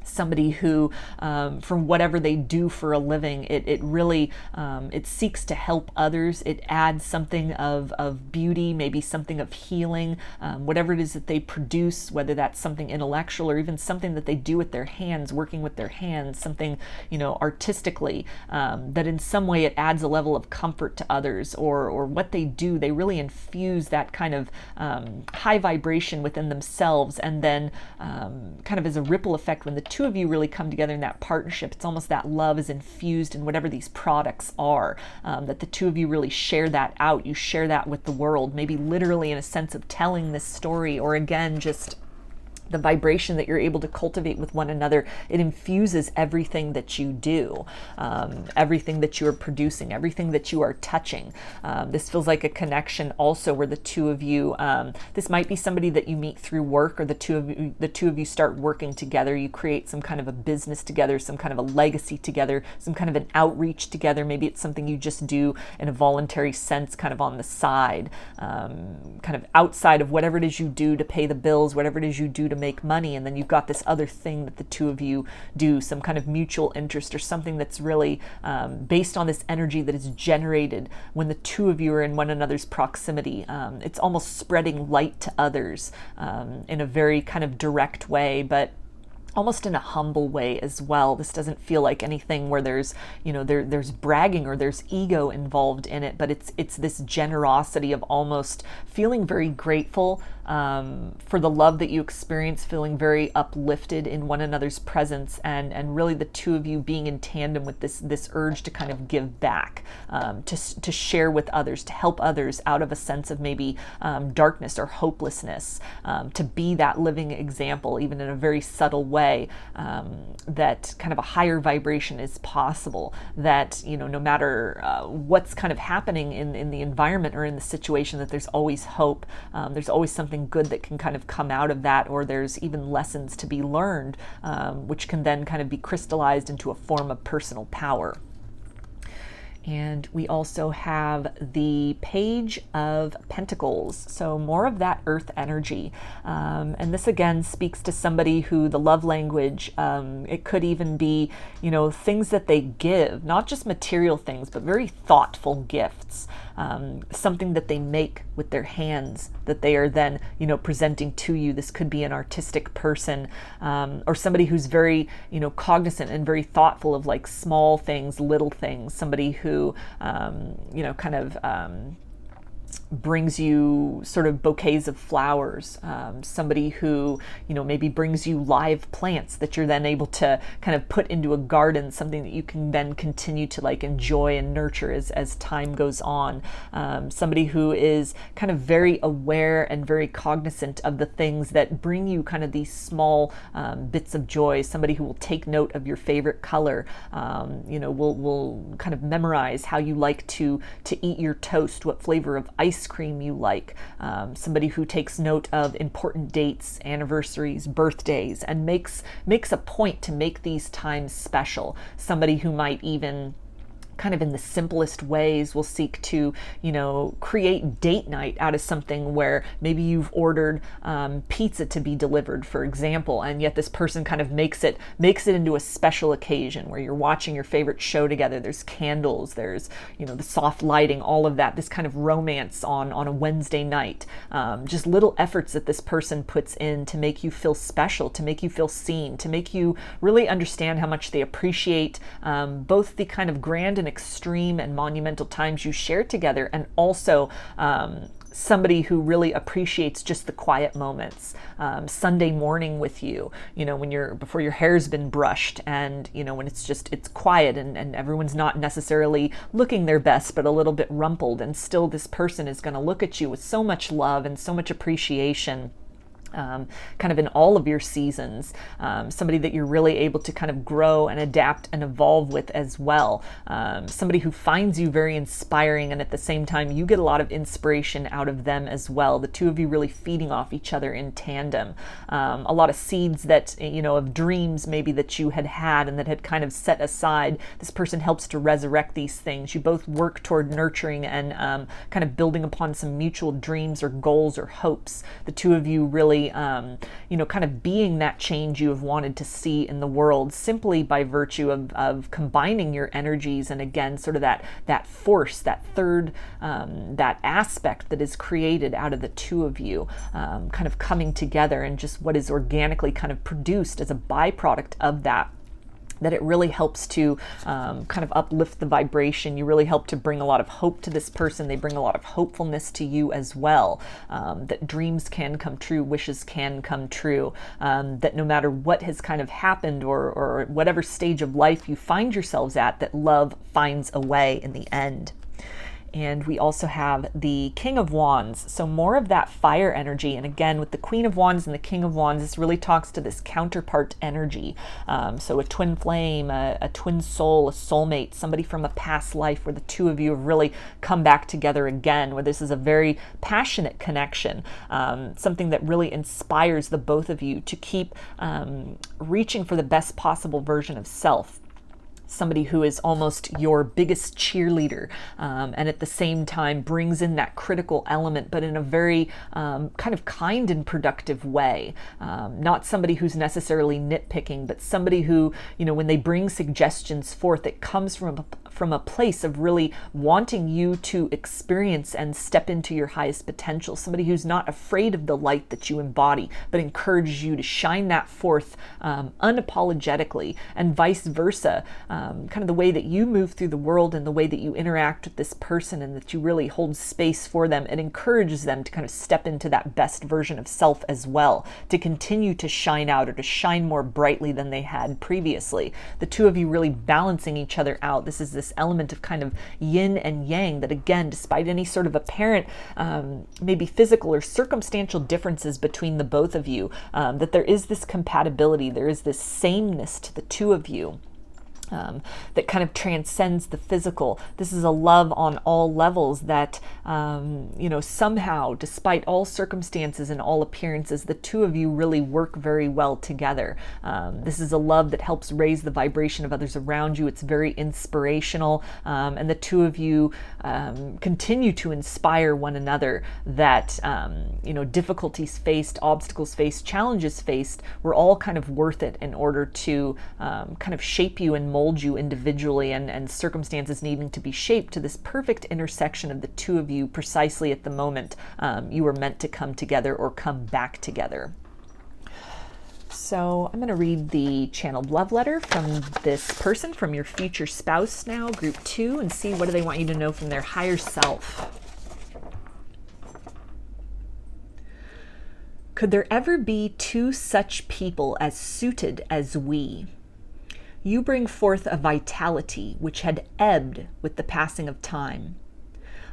Somebody who, from whatever they do for a living, it really, it seeks to help others. It adds something of beauty, maybe something of healing, whatever it is that they produce, whether that's something intellectual or even something that they do with their hands, working with their hands, something, artistically, that in some way it adds a level of comfort to others, or what they do, they really infuse that kind of high vibration within themselves, and then kind of as a ripple effect, when the two of you really come together in that partnership, it's almost that love is infused in whatever these products are, that the two of you really share that out. You share that with the world, maybe literally in a sense of telling this story, or again, just the vibration that you're able to cultivate with one another, it infuses everything that you do, everything that you're producing, everything that you are touching. This feels like a connection also where the two of you, this might be somebody that you meet through work, or the two of you start working together. You create some kind of a business together, some kind of a legacy together, some kind of an outreach together. Maybe it's something you just do in a voluntary sense, kind of on the side, kind of outside of whatever it is you do to pay the bills, whatever it is you do to make money. And then you've got this other thing that the two of you do, some kind of mutual interest, or something that's really based on this energy that is generated when the two of you are in one another's proximity. It's almost spreading light to others in a very kind of direct way, but almost in a humble way as well. This doesn't feel like anything where there's, there's bragging or there's ego involved in it, but it's this generosity of almost feeling very grateful for the love that you experience, feeling very uplifted in one another's presence, and really the two of you being in tandem with this urge to kind of give back, to share with others, to help others out of a sense of maybe darkness or hopelessness, to be that living example, even in a very subtle way, that kind of a higher vibration is possible, that, no matter what's kind of happening in the environment or in the situation, that there's always hope, there's always something good that can kind of come out of that, or there's even lessons to be learned, which can then kind of be crystallized into a form of personal power. And we also have the Page of Pentacles, so more of that earth energy. And this again speaks to somebody who the love language, it could even be, things that they give, not just material things, but very thoughtful gifts. Something that they make with their hands that they are then, presenting to you. This could be an artistic person, or somebody who's very, cognizant and very thoughtful of like small things, little things. Somebody who, kind of brings you sort of bouquets of flowers, somebody who, maybe brings you live plants that you're then able to kind of put into a garden, something that you can then continue to like enjoy and nurture as time goes on. Somebody who is kind of very aware and very cognizant of the things that bring you kind of these small bits of joy. Somebody who will take note of your favorite color, will kind of memorize how you like to eat your toast, what flavor of ice cream you like. Somebody who takes note of important dates, anniversaries, birthdays, and makes a point to make these times special. Somebody who might even kind of in the simplest ways will seek to, create date night out of something where maybe you've ordered pizza to be delivered, for example, and yet this person kind of makes it into a special occasion where you're watching your favorite show together. There's candles, there's, the soft lighting, all of that, this kind of romance on a Wednesday night. Just little efforts that this person puts in to make you feel special, to make you feel seen, to make you really understand how much they appreciate both the kind of grand and extreme and monumental times you share together, and also somebody who really appreciates just the quiet moments. Sunday morning with you, when before your hair's been brushed, and when it's quiet and everyone's not necessarily looking their best, but a little bit rumpled, and still this person is going to look at you with so much love and so much appreciation. Kind of in all of your seasons, somebody that you're really able to kind of grow and adapt and evolve with as well. Somebody who finds you very inspiring, and at the same time you get a lot of inspiration out of them as well. The two of you really feeding off each other in tandem. A lot of seeds that, of dreams maybe that you had and that had kind of set aside. This person helps to resurrect these things. You both work toward nurturing and kind of building upon some mutual dreams or goals or hopes. The two of you really kind of being that change you have wanted to see in the world, simply by virtue of combining your energies, and again, sort of that force, that third, that aspect that is created out of the two of you, kind of coming together, and just what is organically kind of produced as a byproduct of that it really helps to kind of uplift the vibration. You really help to bring a lot of hope to this person. They bring a lot of hopefulness to you as well, that dreams can come true, wishes can come true, that no matter what has kind of happened or whatever stage of life you find yourselves at, that love finds a way in the end. And we also have the King of Wands, so more of that fire energy. And again, with the Queen of Wands and the King of Wands, this really talks to this counterpart energy. So a twin flame, a twin soul, a soulmate, somebody from a past life where the two of you have really come back together again, where this is a very passionate connection, something that really inspires the both of you to keep reaching for the best possible version of self. Somebody who is almost your biggest cheerleader, and at the same time brings in that critical element, but in a very kind of kind and productive way. Not somebody who's necessarily nitpicking, but somebody who, you know, when they bring suggestions forth, it comes from a place of really wanting you to experience and step into your highest potential. Somebody who's not afraid of the light that you embody, but encourages you to shine that forth unapologetically, and vice versa. Kind of the way that you move through the world and the way that you interact with this person, and that you really hold space for them, it encourages them to kind of step into that best version of self as well, to continue to shine out or to shine more brightly than they had previously. The two of you really balancing each other out. This is this element of kind of yin and yang that, again, despite any sort of apparent maybe physical or circumstantial differences between the both of you, that there is this compatibility, there is this sameness to the two of you. That kind of transcends the physical. This is a love on all levels that, you know, somehow, despite all circumstances and all appearances, the two of you really work very well together. This is a love that helps raise the vibration of others around you. It's very inspirational, and the two of you continue to inspire one another that, you know, difficulties faced, obstacles faced, challenges faced, were all kind of worth it in order to kind of shape you and mold you individually, and circumstances needing to be shaped to this perfect intersection of the two of you precisely at the moment you were meant to come together or come back together. So I'm going to read the channeled love letter from this person, from your future spouse now, group 2, and see what do they want you to know from their higher self. Could there ever be two such people as suited as we? You bring forth a vitality which had ebbed with the passing of time.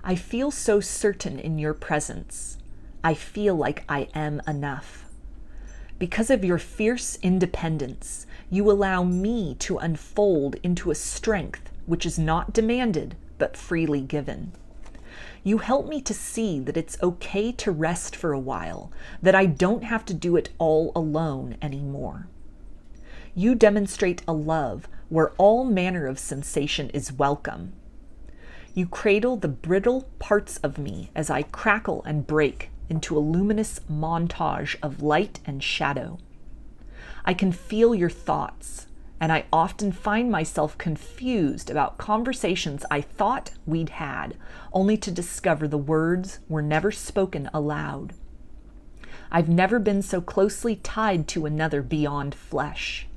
I feel so certain in your presence. I feel like I am enough. Because of your fierce independence, you allow me to unfold into a strength which is not demanded but freely given. You help me to see that it's okay to rest for a while, that I don't have to do it all alone anymore. You demonstrate a love where all manner of sensation is welcome. You cradle the brittle parts of me as I crackle and break into a luminous montage of light and shadow. I can feel your thoughts, and I often find myself confused about conversations I thought we'd had, only to discover the words were never spoken aloud. I've never been so closely tied to another beyond flesh.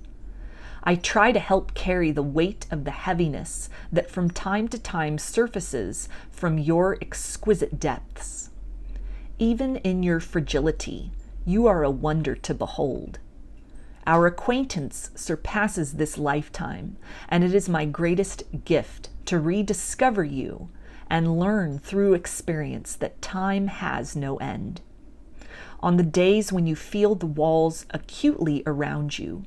I try to help carry the weight of the heaviness that from time to time surfaces from your exquisite depths. Even in your fragility, you are a wonder to behold. Our acquaintance surpasses this lifetime, and it is my greatest gift to rediscover you and learn through experience that time has no end. On the days when you feel the walls acutely around you,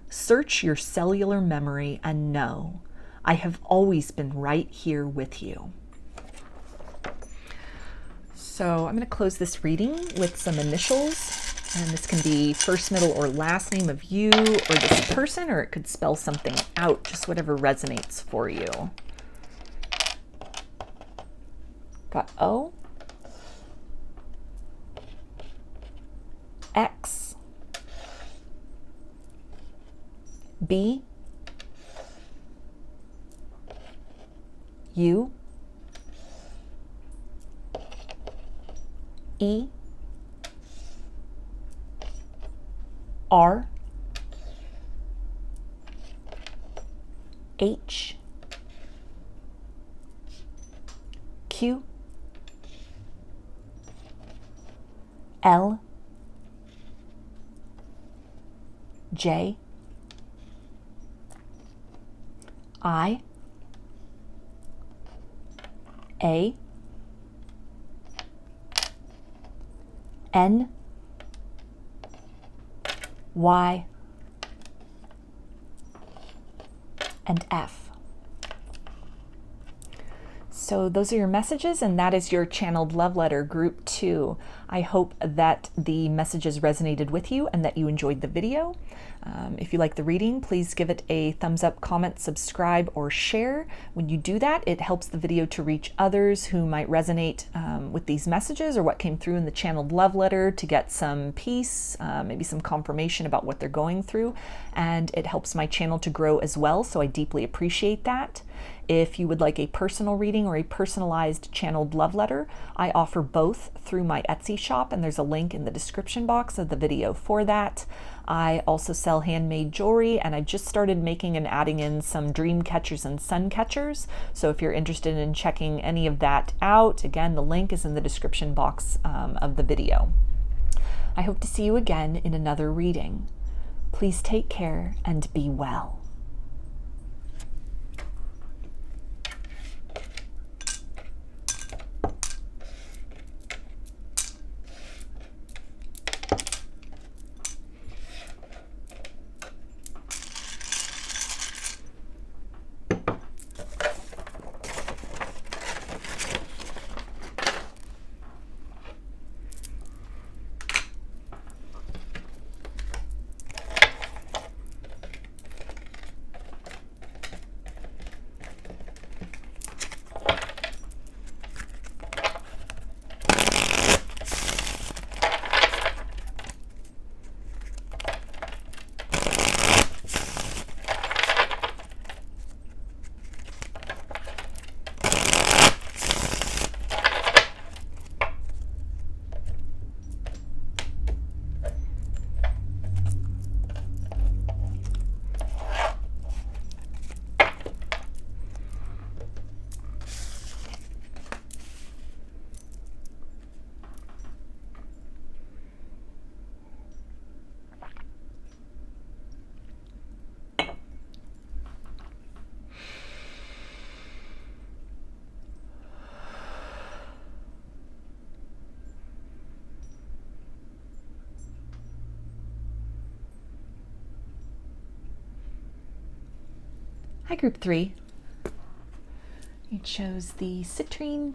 search your cellular memory and know I have always been right here with you. So I'm going to close this reading with some initials. And this can be first, middle, or last name of you or this person, or it could spell something out, just whatever resonates for you. Got O, X, B, U, E, R, H, Q, L, J, I, A, N, Y, and F. So those are your messages, and that is your channeled love letter group 2. I hope that the messages resonated with you and that you enjoyed the video. If you like the reading, please give it a thumbs up, comment, subscribe, or share. When you do that, it helps the video to reach others who might resonate with these messages or what came through in the channeled love letter, to get some peace, maybe some confirmation about what they're going through. And it helps my channel to grow as well, so I deeply appreciate that. If you would like a personal reading or a personalized channeled love letter, I offer both through my Etsy shop, and there's a link in the description box of the video for that. I also sell handmade jewelry, and I just started making and adding in some dream catchers and sun catchers. So if you're interested in checking any of that out, again, the link is in the description box of the video. I hope to see you again in another reading. Please take care and be well. Hi, group 3. You chose the Citrine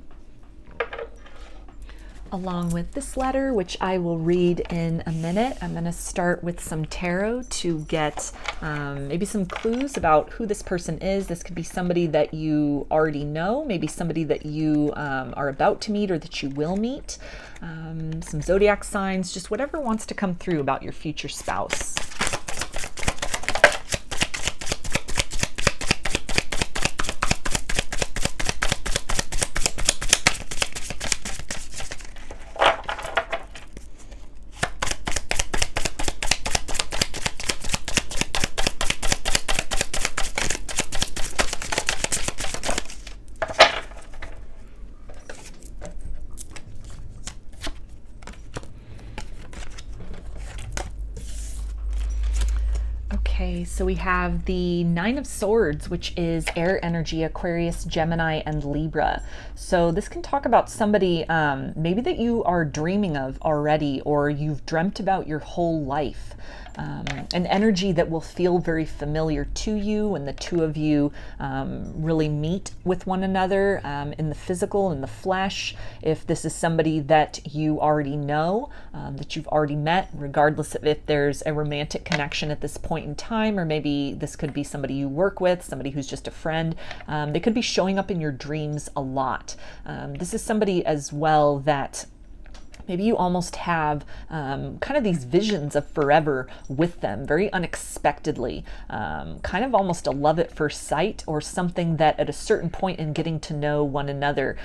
along with this letter, which I will read in a minute. I'm going to start with some tarot to get maybe some clues about who this person is. This could be somebody that you already know, maybe somebody that you are about to meet or that you will meet. Some zodiac signs, just whatever wants to come through about your future spouse. Okay, so we have the Nine of Swords, which is air energy, Aquarius, Gemini, and Libra. So this can talk about somebody maybe that you are dreaming of already, or you've dreamt about your whole life. An energy that will feel very familiar to you when the two of you really meet with one another in the physical, in the flesh. If this is somebody that you already know, that you've already met, regardless of if there's a romantic connection at this point in time, or maybe this could be somebody you work with, somebody who's just a friend. They could be showing up in your dreams a lot. This is somebody as well that maybe you almost have kind of these visions of forever with them, very unexpectedly, kind of almost a love at first sight, or something that at a certain point in getting to know one another,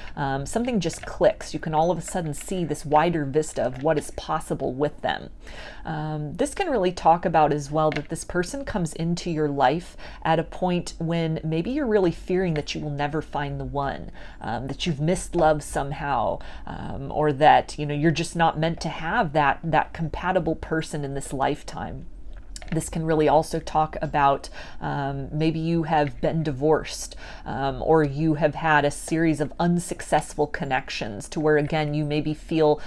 something just clicks. You can all of a sudden see this wider vista of what is possible with them. This can really talk about as well that this person comes into your life at a point when maybe you're really fearing that you will never find the one, that you've missed love somehow, or that you're just not meant to have that compatible person in this lifetime. This can really also talk about maybe you have been divorced, or you have had a series of unsuccessful connections to where, again, you maybe feel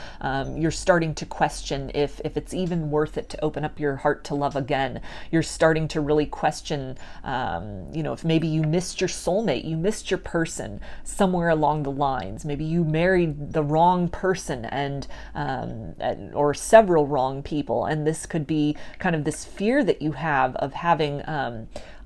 you're starting to question if it's even worth it to open up your heart to love again. You're starting to really question, if maybe you missed your soulmate, you missed your person somewhere along the lines. Maybe you married the wrong person or several wrong people. And this could be kind of this fear that you have of having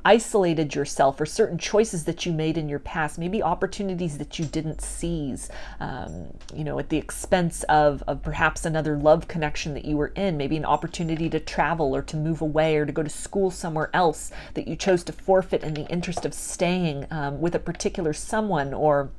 isolated yourself, or certain choices that you made in your past, maybe opportunities that you didn't seize, at the expense of perhaps another love connection that you were in, maybe an opportunity to travel or to move away or to go to school somewhere else that you chose to forfeit in the interest of staying with a particular someone, or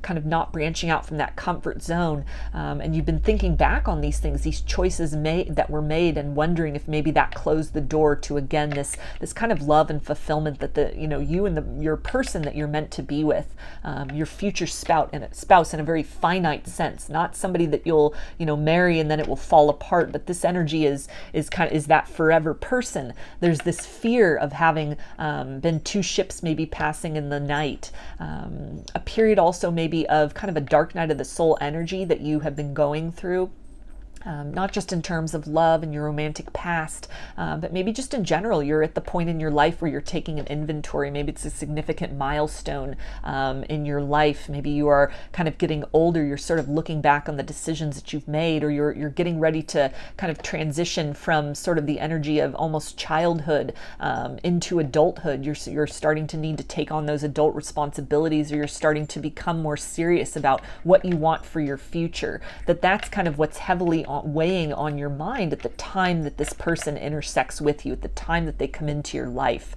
kind of not branching out from that comfort zone. And you've been thinking back on these things, these choices that were made, and wondering if maybe that closed the door to, again, this kind of love and fulfillment that you and your person that you're meant to be with, your future spouse in a very finite sense, not somebody that you'll marry and then it will fall apart, but this energy is that forever person. There's this fear of having been two ships maybe passing in the night, a period also maybe of kind of a dark night of the soul energy that you have been going through. Not just in terms of love and your romantic past, but maybe just in general, you're at the point in your life where you're taking an inventory. Maybe it's a significant milestone in your life. Maybe you are kind of getting older. You're sort of looking back on the decisions that you've made, or you're getting ready to kind of transition from sort of the energy of almost childhood into adulthood. You're starting to need to take on those adult responsibilities, or you're starting to become more serious about what you want for your future. That's kind of what's heavily weighing on your mind at the time that this person intersects with you, at the time that they come into your life.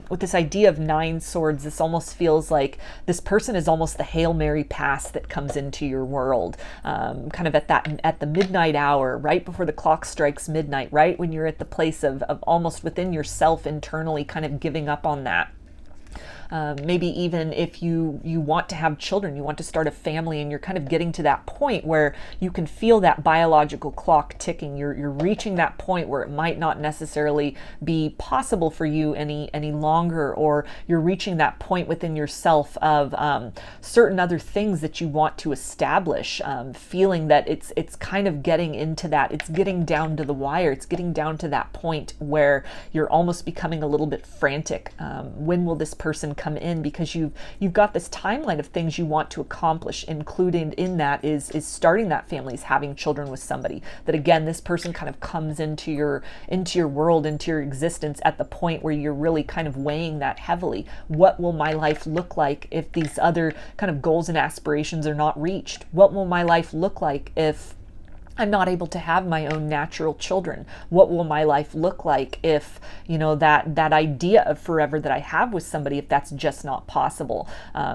With this idea of 9 swords, this almost feels like this person is almost the Hail Mary pass that comes into your world, kind of at the midnight hour, right before the clock strikes midnight, right when you're at the place of almost within yourself internally kind of giving up on that. Maybe even if you want to have children, you want to start a family, and you're kind of getting to that point where you can feel that biological clock ticking. You're reaching that point where it might not necessarily be possible for you any longer, or you're reaching that point within yourself of certain other things that you want to establish, feeling that it's kind of getting into that. It's getting down to the wire. It's getting down to that point where you're almost becoming a little bit frantic. When will this person come in? Because you've got this timeline of things you want to accomplish, including in that is starting that family, is having children with somebody. That, again, this person kind of comes into your world, into your existence at the point where you're really kind of weighing that heavily. What will my life look like if these other kind of goals and aspirations are not reached? What will my life look like if I'm not able to have my own natural children? What will my life look like if, that idea of forever that I have with somebody, if that's just not possible?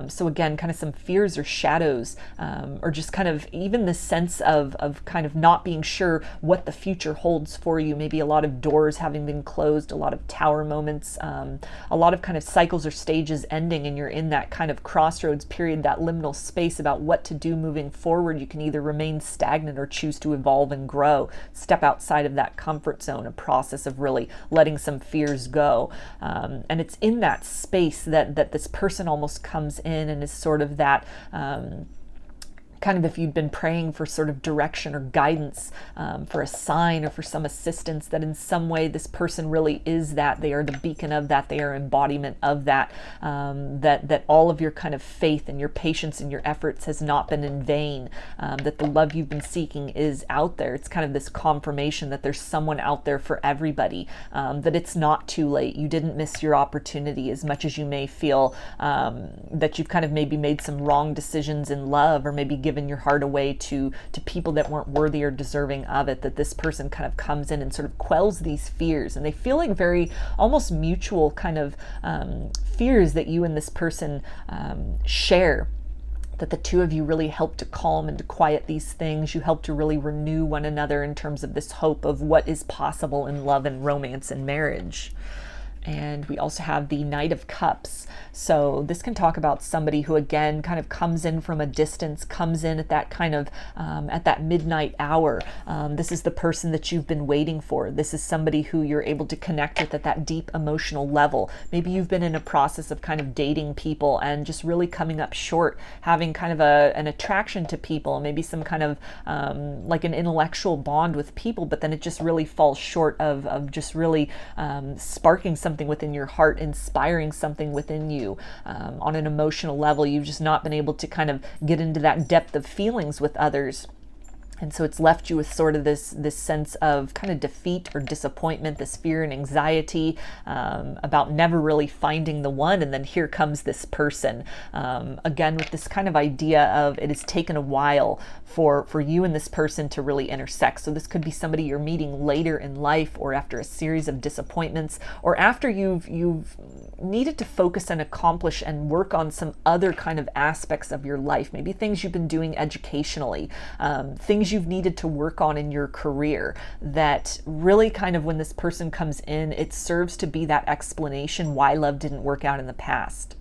So again, kind of some fears or shadows, or just kind of even the sense of kind of not being sure what the future holds for you. Maybe a lot of doors having been closed, a lot of tower moments, a lot of kind of cycles or stages ending, and you're in that kind of crossroads period, that liminal space about what to do moving forward. You can either remain stagnant or choose to evolve and grow, step outside of that comfort zone, a process of really letting some fears go. And it's in that space that this person almost comes in and is sort of that kind of, if you'd been praying for sort of direction or guidance, for a sign or for some assistance, that in some way this person really is that. They are the beacon of that. They are embodiment of that. That all of your kind of faith and your patience and your efforts has not been in vain. That the love you've been seeking is out there. It's kind of this confirmation that there's someone out there for everybody. That it's not too late. You didn't miss your opportunity, as much as you may feel that you've kind of maybe made some wrong decisions in love, or maybe given your heart away to people that weren't worthy or deserving of it. That this person kind of comes in and sort of quells these fears, and they feel like very almost mutual kind of fears that you and this person share. That the two of you really help to calm and to quiet these things. You help to really renew one another in terms of this hope of what is possible in love and romance and marriage. And we also have the Knight of Cups. So this can talk about somebody who, again, kind of comes in from a distance, comes in at that kind of, at that midnight hour. This is the person that you've been waiting for. This is somebody who you're able to connect with at that deep emotional level. Maybe you've been in a process of kind of dating people and just really coming up short, having kind of an attraction to people, maybe some kind of like an intellectual bond with people, but then it just really falls short of just really sparking something within your heart, inspiring something within you on an emotional level. You've just not been able to kind of get into that depth of feelings with others. And so it's left you with sort of this sense of kind of defeat or disappointment, this fear and anxiety about never really finding the one. And then here comes this person, again, with this kind of idea of it has taken a while for you and this person to really intersect. So this could be somebody you're meeting later in life, or after a series of disappointments, or after you've needed to focus and accomplish and work on some other kind of aspects of your life, maybe things you've been doing educationally, things you've needed to work on in your career, that really kind of, when this person comes in, it serves to be that explanation why love didn't work out in the past.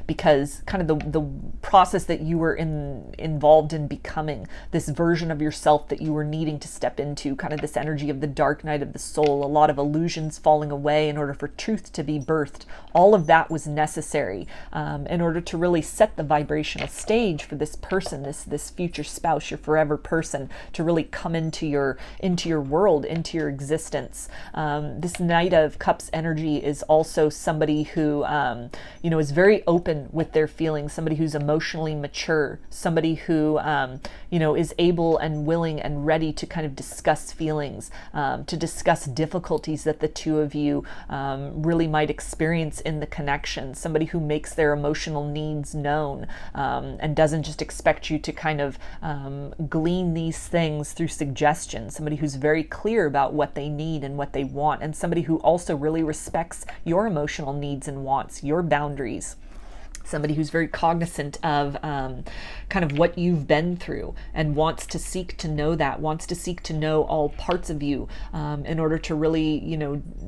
Because kind of the process that you were involved in becoming, this version of yourself that you were needing to step into, kind of this energy of the dark night of the soul, a lot of illusions falling away in order for truth to be birthed. All of that was necessary in order to really set the vibrational stage for this person, this future spouse, your forever person, to really come into your world, into your existence. This Knight of Cups energy is also somebody who is very open with their feelings, somebody who's emotionally mature, somebody who is able and willing and ready to kind of discuss feelings, to discuss difficulties that the two of you really might experience in the connection, somebody who makes their emotional needs known and doesn't just expect you to kind of glean these things through suggestion, somebody who's very clear about what they need and what they want, and somebody who also really respects your emotional needs and wants, your boundaries. Somebody who's very cognizant of kind of what you've been through and wants to seek to know that, wants to seek to know all parts of you in order to really,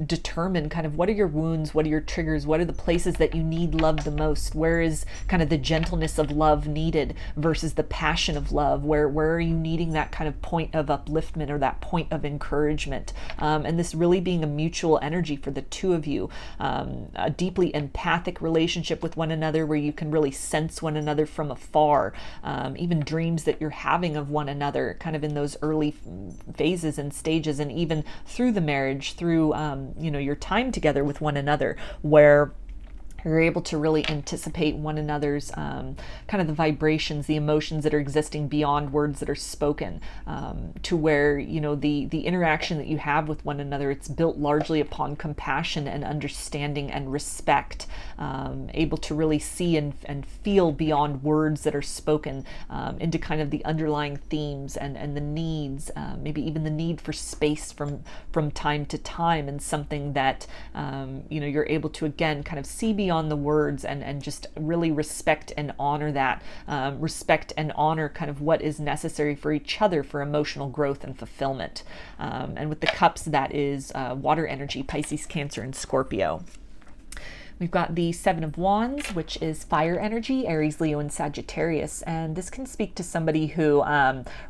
determine kind of what are your wounds, what are your triggers, what are the places that you need love the most, where is kind of the gentleness of love needed versus the passion of love, where are you needing that kind of point of upliftment or that point of encouragement, and this really being a mutual energy for the two of you, a deeply empathic relationship with one another, where you can really sense one another from afar, even dreams that you're having of one another kind of in those early phases and stages, and even through the marriage, through your time together with one another, where you're able to really anticipate one another's kind of the vibrations, the emotions that are existing beyond words that are spoken, to where, the interaction that you have with one another, it's built largely upon compassion and understanding and respect, able to really see and feel beyond words that are spoken, into kind of the underlying themes and the needs, maybe even the need for space from time to time, and something that, you're able to, again, kind of see beyond the words and just really respect and honor that, respect and honor kind of what is necessary for each other for emotional growth and fulfillment. And with the cups, that is water energy, Pisces, Cancer, and Scorpio. We've got the Seven of Wands, which is fire energy, Aries, Leo, and Sagittarius. And this can speak to somebody who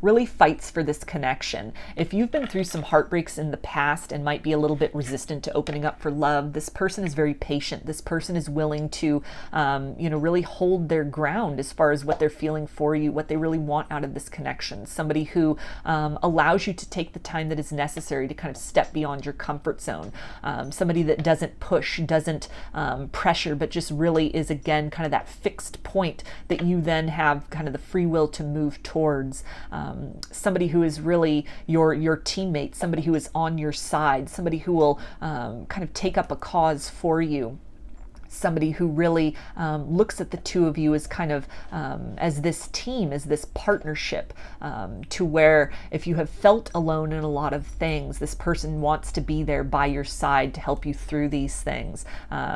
really fights for this connection. If you've been through some heartbreaks in the past and might be a little bit resistant to opening up for love, this person is very patient. This person is willing to, really hold their ground as far as what they're feeling for you, what they really want out of this connection. Somebody who allows you to take the time that is necessary to kind of step beyond your comfort zone. Somebody that doesn't push, doesn't pressure, but just really is, again, kind of that fixed point that you then have kind of the free will to move towards. Somebody who is really your teammate, somebody who is on your side, somebody who will kind of take up a cause for you. somebody who really looks at the two of you as kind of as this team, as this partnership, to where if you have felt alone in a lot of things, this person wants to be there by your side to help you through these things.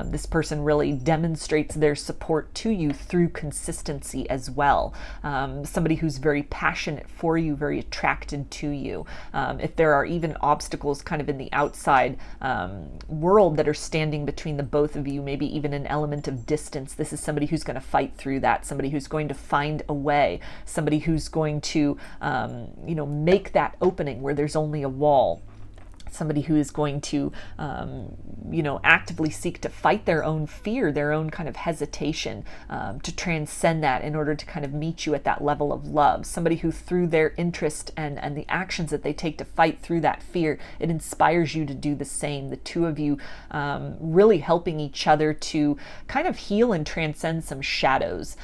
This person really demonstrates their support to you through consistency as well. Somebody who's very passionate for you, very attracted to you. If there are even obstacles kind of in the outside world that are standing between the both of you, maybe even an element of distance, this is somebody who's going to fight through that, somebody who's going to find a way, somebody who's going to make that opening where there's only a wall. Somebody who is going to, actively seek to fight their own fear, their own kind of hesitation, to transcend that in order to kind of meet you at that level of love. Somebody who, through their interest and the actions that they take to fight through that fear, it inspires you to do the same. The two of you really helping each other to kind of heal and transcend some shadows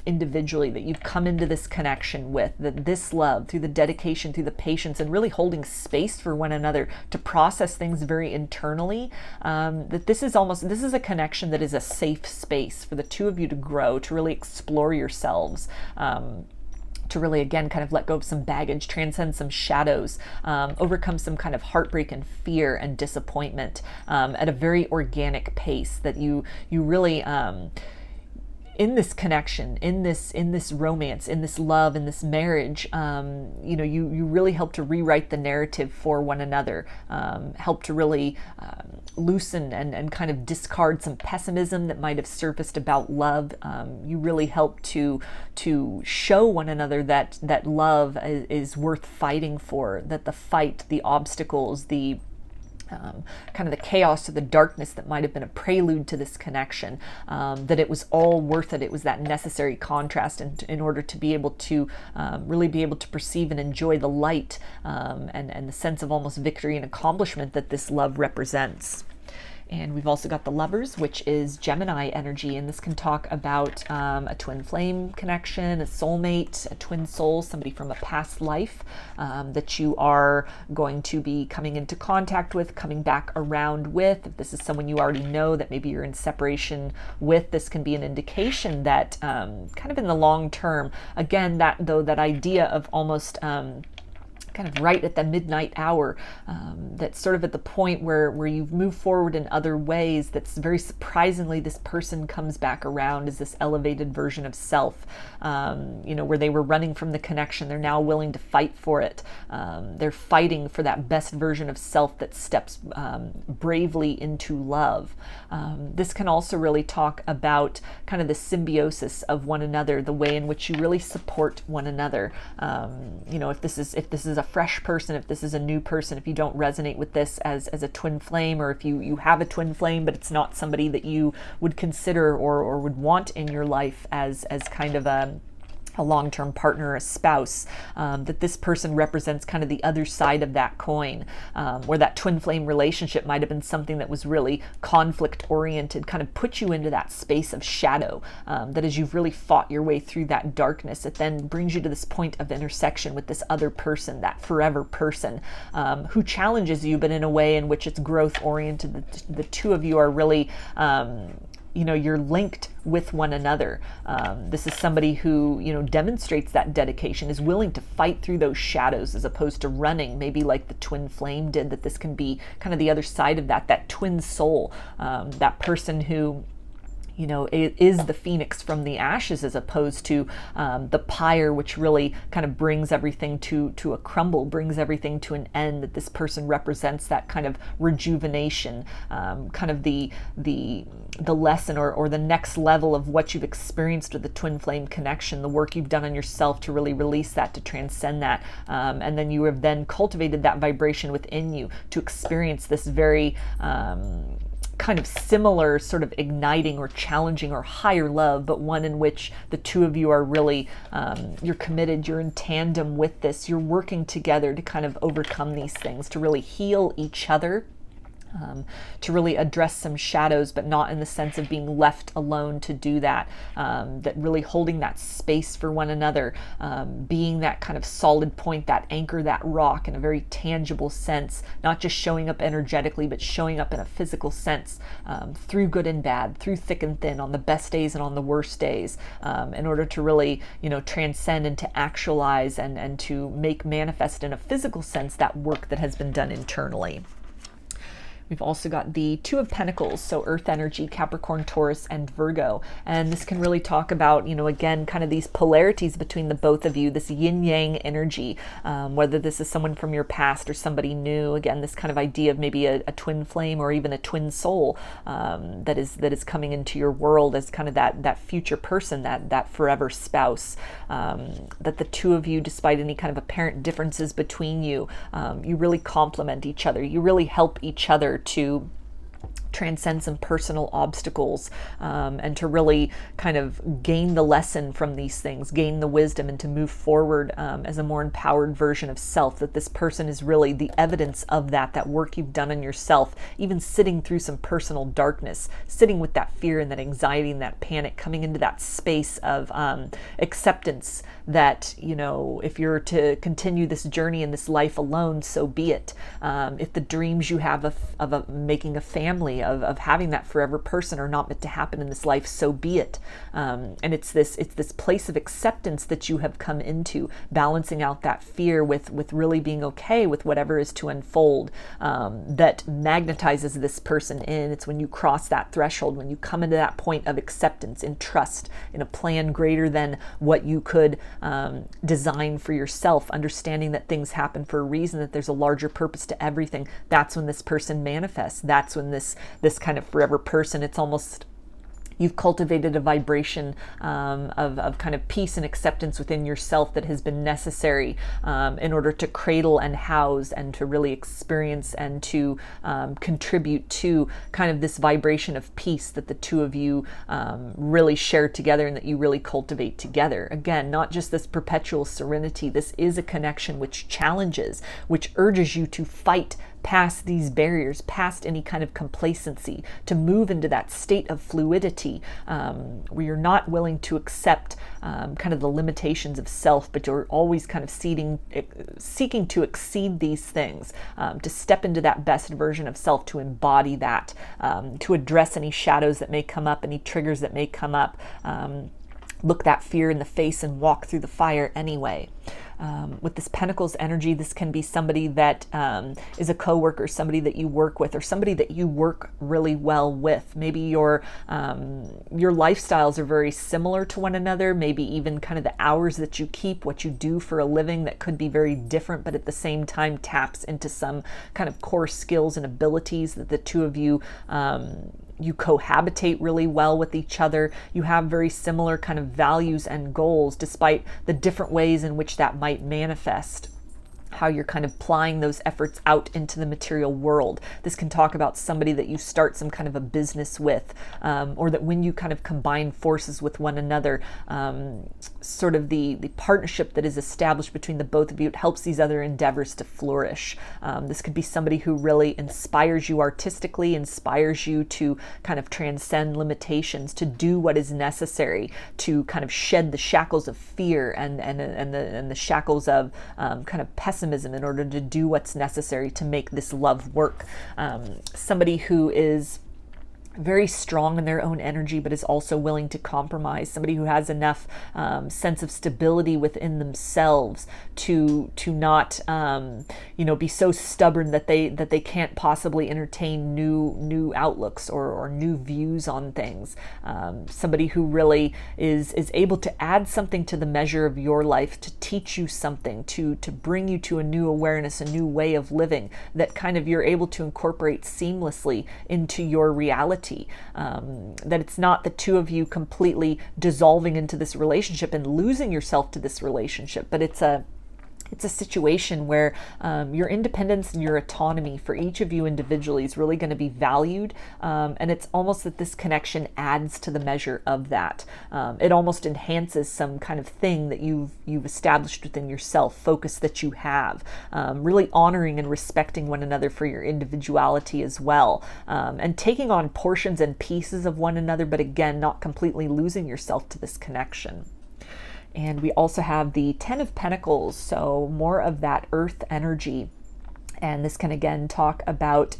individually that you've come into this connection with, that this love, through the dedication, through the patience, and really holding space for one another to process things very internally, that this is a connection that is a safe space for the two of you to grow, to really explore yourselves, to really, again, kind of let go of some baggage, transcend some shadows, overcome some kind of heartbreak and fear and disappointment at a very organic pace, that you really in this connection, in this romance, in this love, in this marriage, you really help to rewrite the narrative for one another, help to really loosen and kind of discard some pessimism that might have surfaced about love. You really help to show one another that love is worth fighting for, that the fight, the obstacles, the kind of the chaos or the darkness that might have been a prelude to this connection, that it was all worth it. It was that necessary contrast in order to be able to really be able to perceive and enjoy the light and the sense of almost victory and accomplishment that this love represents. And we've also got the Lovers, which is Gemini energy, and this can talk about a twin flame connection, a soulmate, a twin soul, somebody from a past life that you are going to be coming into contact with, coming back around with. If this is someone you already know that maybe you're in separation with, this can be an indication that kind of in the long term, again, that idea of almost kind of right at the midnight hour, that's sort of at the point where you've moved forward in other ways, that's very surprisingly this person comes back around as this elevated version of self, where they were running from the connection, they're now willing to fight for it. They're fighting for that best version of self that steps bravely into love. This can also really talk about kind of the symbiosis of one another, the way in which you really support one another. If this is a fresh person, if this is a new person, if you don't resonate with this as a twin flame, or if you have a twin flame but it's not somebody that you would consider or would want in your life as kind of a long-term partner, a spouse, that this person represents kind of the other side of that coin, where that twin flame relationship might have been something that was really conflict oriented, kind of put you into that space of shadow, that as you've really fought your way through that darkness, it then brings you to this point of intersection with this other person, that forever person, who challenges you, but in a way in which it's growth oriented. The two of you are really you're linked with one another. This is somebody who, demonstrates that dedication, is willing to fight through those shadows as opposed to running, maybe like the twin flame did, that this can be kind of the other side of that twin soul, that person who is the phoenix from the ashes, as opposed to the pyre, which really kind of brings everything to a crumble, brings everything to an end. That this person represents that kind of rejuvenation, kind of the lesson or the next level of what you've experienced with the twin flame connection, the work you've done on yourself to really release that, to transcend that, and then you have then cultivated that vibration within you to experience this very kind of similar sort of igniting or challenging or higher love, but one in which the two of you are really, you're committed, you're in tandem with this, you're working together to kind of overcome these things, to really heal each other, to really address some shadows, but not in the sense of being left alone to do that, that really holding that space for one another, being that kind of solid point, that anchor, that rock in a very tangible sense, not just showing up energetically, but showing up in a physical sense, through good and bad, through thick and thin, on the best days and on the worst days, in order to really, transcend and to actualize and to make manifest in a physical sense that work that has been done internally. We've also got the Two of Pentacles, so Earth energy, Capricorn, Taurus, and Virgo. And this can really talk about, again, kind of these polarities between the both of you, this yin-yang energy, whether this is someone from your past or somebody new. Again, this kind of idea of maybe a twin flame or even a twin soul that is coming into your world as kind of that future person, that forever spouse. That the two of you, despite any kind of apparent differences between you, you really complement each other. You really help each other to transcend some personal obstacles, and to really kind of gain the lesson from these things, gain the wisdom, and to move forward as a more empowered version of self. That this person is really the evidence of that work you've done on yourself, even sitting through some personal darkness, sitting with that fear and that anxiety and that panic, coming into that space of acceptance that, if you're to continue this journey in this life alone, so be it. If the dreams you have of making a family, of having that forever person are not meant to happen in this life, so be it. And it's this place of acceptance that you have come into, balancing out that fear with really being okay with whatever is to unfold, that magnetizes this person in. It's when you cross that threshold, when you come into that point of acceptance, in trust, in a plan greater than what you could design for yourself, understanding that things happen for a reason, that there's a larger purpose to everything. That's when this person manifests. That's when this kind of forever person, it's almost you've cultivated a vibration of kind of peace and acceptance within yourself that has been necessary in order to cradle and house and to really experience and to contribute to kind of this vibration of peace that the two of you really share together and that you really cultivate together. Again, not just this perpetual serenity. This is a connection which challenges, which urges you to fight past these barriers, past any kind of complacency, to move into that state of fluidity, where you're not willing to accept kind of the limitations of self, but you're always kind of seeking to exceed these things, to step into that best version of self, to embody that, to address any shadows that may come up, any triggers that may come up, look that fear in the face and walk through the fire anyway. With this Pentacles energy, this can be somebody that is a coworker, somebody that you work with, or somebody that you work really well with. Maybe your lifestyles are very similar to one another. Maybe even kind of the hours that you keep, what you do for a living, that could be very different, but at the same time taps into some kind of core skills and abilities that the two of you you cohabitate really well with each other. You have very similar kind of values and goals, despite the different ways in which that might manifest. How you're kind of applying those efforts out into the material world. This can talk about somebody that you start some kind of a business with, or that when you kind of combine forces with one another, sort of the partnership that is established between the both of you, it helps these other endeavors to flourish. This could be somebody who really inspires you artistically, inspires you to kind of transcend limitations, to do what is necessary, to kind of shed the shackles of fear and the shackles of kind of pessimism in order to do what's necessary to make this love work. Somebody who is very strong in their own energy, but is also willing to compromise. Somebody who has enough sense of stability within themselves to not be so stubborn that they can't possibly entertain new outlooks or new views on things. Somebody who really is able to add something to the measure of your life, to teach you something, to bring you to a new awareness, a new way of living that kind of you're able to incorporate seamlessly into your reality. That it's not the two of you completely dissolving into this relationship and losing yourself to this relationship, but it's it's a situation where your independence and your autonomy for each of you individually is really going to be valued, and it's almost that this connection adds to the measure of that. It almost enhances some kind of thing that you've established within yourself, focus that you have, really honoring and respecting one another for your individuality as well, and taking on portions and pieces of one another, but again, not completely losing yourself to this connection. And we also have the Ten of Pentacles, so more of that earth energy. And this can again talk about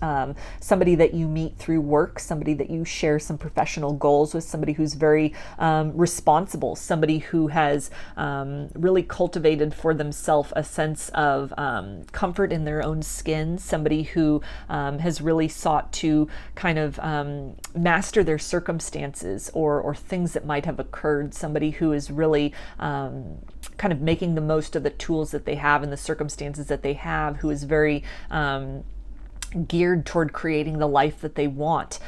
somebody that you meet through work, somebody that you share some professional goals with, somebody who's very responsible, somebody who has really cultivated for themselves a sense of comfort in their own skin, somebody who has really sought to kind of master their circumstances or things that might have occurred, somebody who is really kind of making the most of the tools that they have and the circumstances that they have, who is very geared toward creating the life that they want,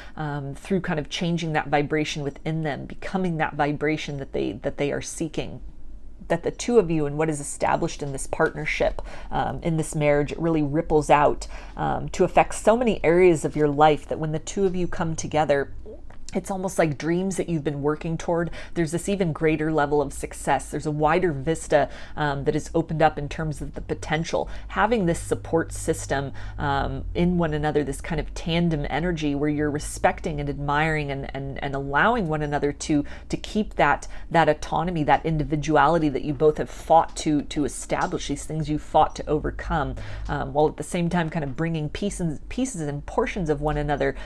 through kind of changing that vibration within them, becoming that vibration that they are seeking. That the two of you and what is established in this partnership, in this marriage, it really ripples out to affect so many areas of your life, that when the two of you come together, it's almost like dreams that you've been working toward. There's this even greater level of success. There's a wider vista that is opened up in terms of the potential. Having this support system in one another, this kind of tandem energy where you're respecting and admiring and allowing one another to keep that autonomy, that individuality that you both have fought to establish, these things you fought to overcome, while at the same time kind of bringing pieces and portions of one another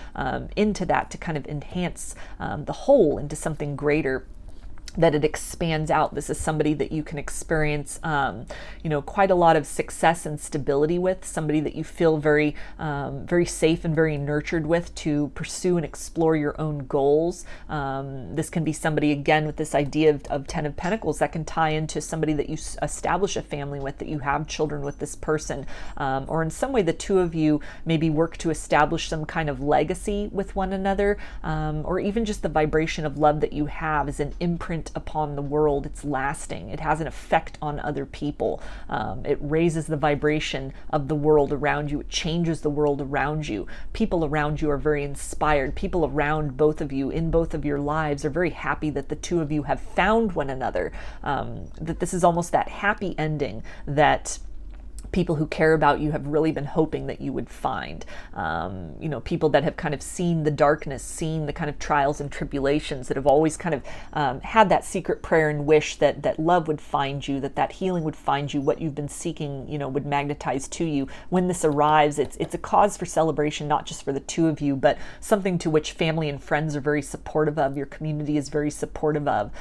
into that to kind of enhance the whole into something greater, that it expands out. This is somebody that you can experience, quite a lot of success and stability with, somebody that you feel very, very safe and very nurtured with to pursue and explore your own goals. This can be somebody, again, with this idea of Ten of Pentacles, that can tie into somebody that you establish a family with, that you have children with this person, or in some way the two of you maybe work to establish some kind of legacy with one another, or even just the vibration of love that you have is an imprint upon the world. It's lasting. It has an effect on other people. It raises the vibration of the world around you. It changes the world around you. People around you are very inspired. People around both of you, in both of your lives, are very happy that the two of you have found one another. That this is almost that happy ending that people who care about you have really been hoping that you would find. People that have kind of seen the darkness, seen the kind of trials and tribulations, that have always kind of had that secret prayer and wish that love would find you, that healing would find you, what you've been seeking, would magnetize to you. When this arrives, it's a cause for celebration, not just for the two of you, but something to which family and friends are very supportive of, your community is very supportive of.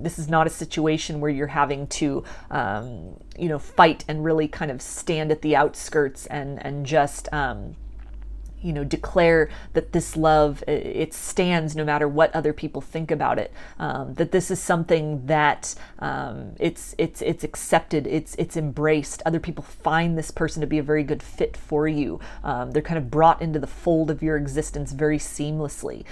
This is not a situation where you're having to, fight and really kind of stand at the outskirts and just declare that this love, it stands no matter what other people think about it. That this is something that it's accepted, it's embraced. Other people find this person to be a very good fit for you. They're kind of brought into the fold of your existence very seamlessly.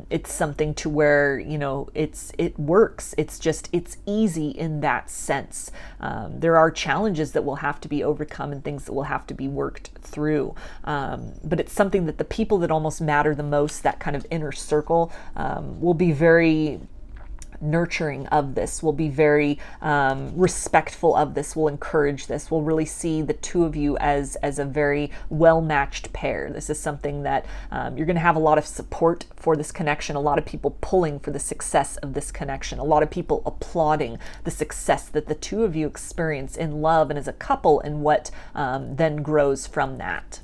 It's something to where it works. It's easy in that sense. There are challenges that will have to be overcome and things that will have to be worked through. But it's something that the people that almost matter the most, that kind of inner circle, will be very nurturing of this, will be very respectful of this, will encourage this, will really see the two of you as a very well-matched pair. This is something that you're going to have a lot of support for this connection, a lot of people pulling for the success of this connection, a lot of people applauding the success that the two of you experience in love and as a couple, and what then grows from that.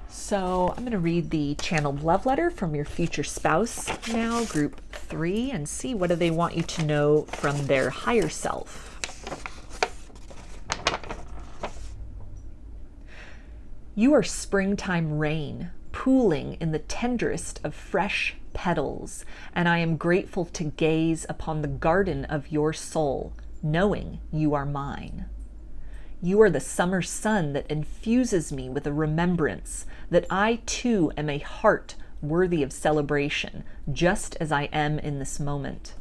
So I'm going to read the channeled love letter from your future spouse now, group 3, and see what do they want you to know from their higher self. You are springtime rain, pooling in the tenderest of fresh petals, and I am grateful to gaze upon the garden of your soul, knowing you are mine. You are the summer sun that infuses me with a remembrance that I too am a heart worthy of celebration, just as I am in this moment.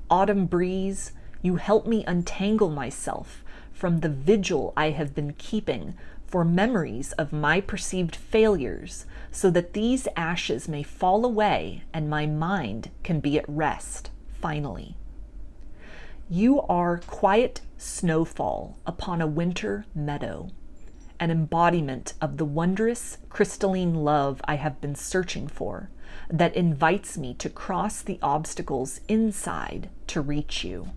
Autumn breeze, you help me untangle myself from the vigil I have been keeping for memories of my perceived failures, so that these ashes may fall away and my mind can be at rest, finally. You are quiet snowfall upon a winter meadow, an embodiment of the wondrous crystalline love I have been searching for, that invites me to cross the obstacles inside to reach you.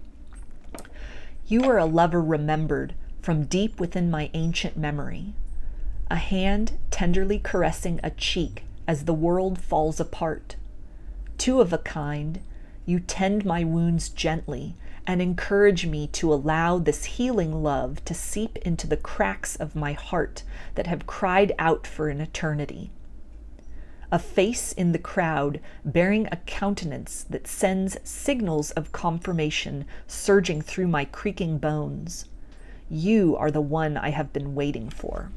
You are a lover remembered from deep within my ancient memory, a hand tenderly caressing a cheek as the world falls apart. Two of a kind, you tend my wounds gently and encourage me to allow this healing love to seep into the cracks of my heart that have cried out for an eternity. A face in the crowd bearing a countenance that sends signals of confirmation surging through my creaking bones. You are the one I have been waiting for.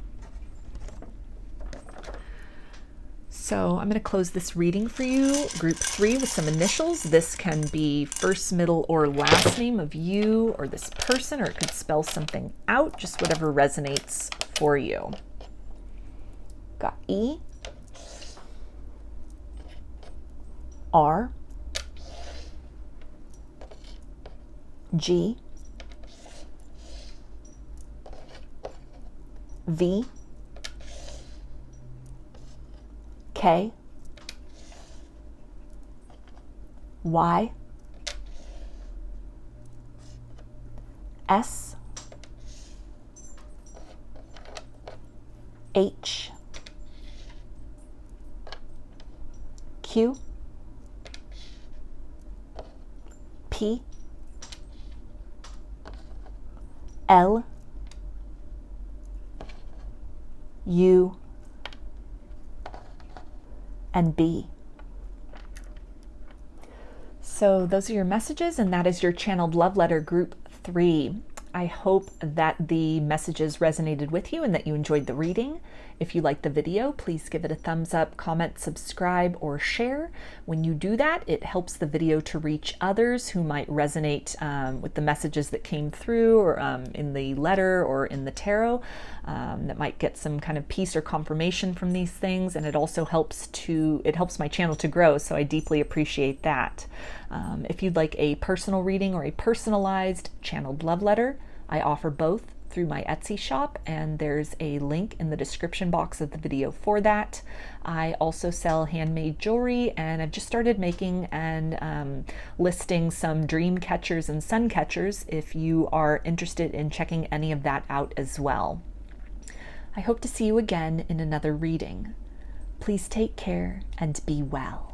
So I'm going to close this reading for you, group 3, with some initials. This can be first, middle, or last name of you or this person, or it could spell something out, just whatever resonates for you. Got E, R, G, V, K, Y, S, H, Q, P, L, U, and B. So those are your messages, and that is your channeled love letter group 3. I hope that the messages resonated with you and that you enjoyed the reading. If you liked the video, please give it a thumbs up, comment, subscribe, or share. When you do that, it helps the video to reach others who might resonate with the messages that came through, or in the letter or in the tarot, that might get some kind of peace or confirmation from these things. And it also helps my channel to grow, so I deeply appreciate that. If you'd like a personal reading or a personalized channeled love letter, I offer both through my Etsy shop, and there's a link in the description box of the video for that. I also sell handmade jewelry, and I've just started making and listing some dream catchers and sun catchers if you are interested in checking any of that out as well. I hope to see you again in another reading. Please take care and be well.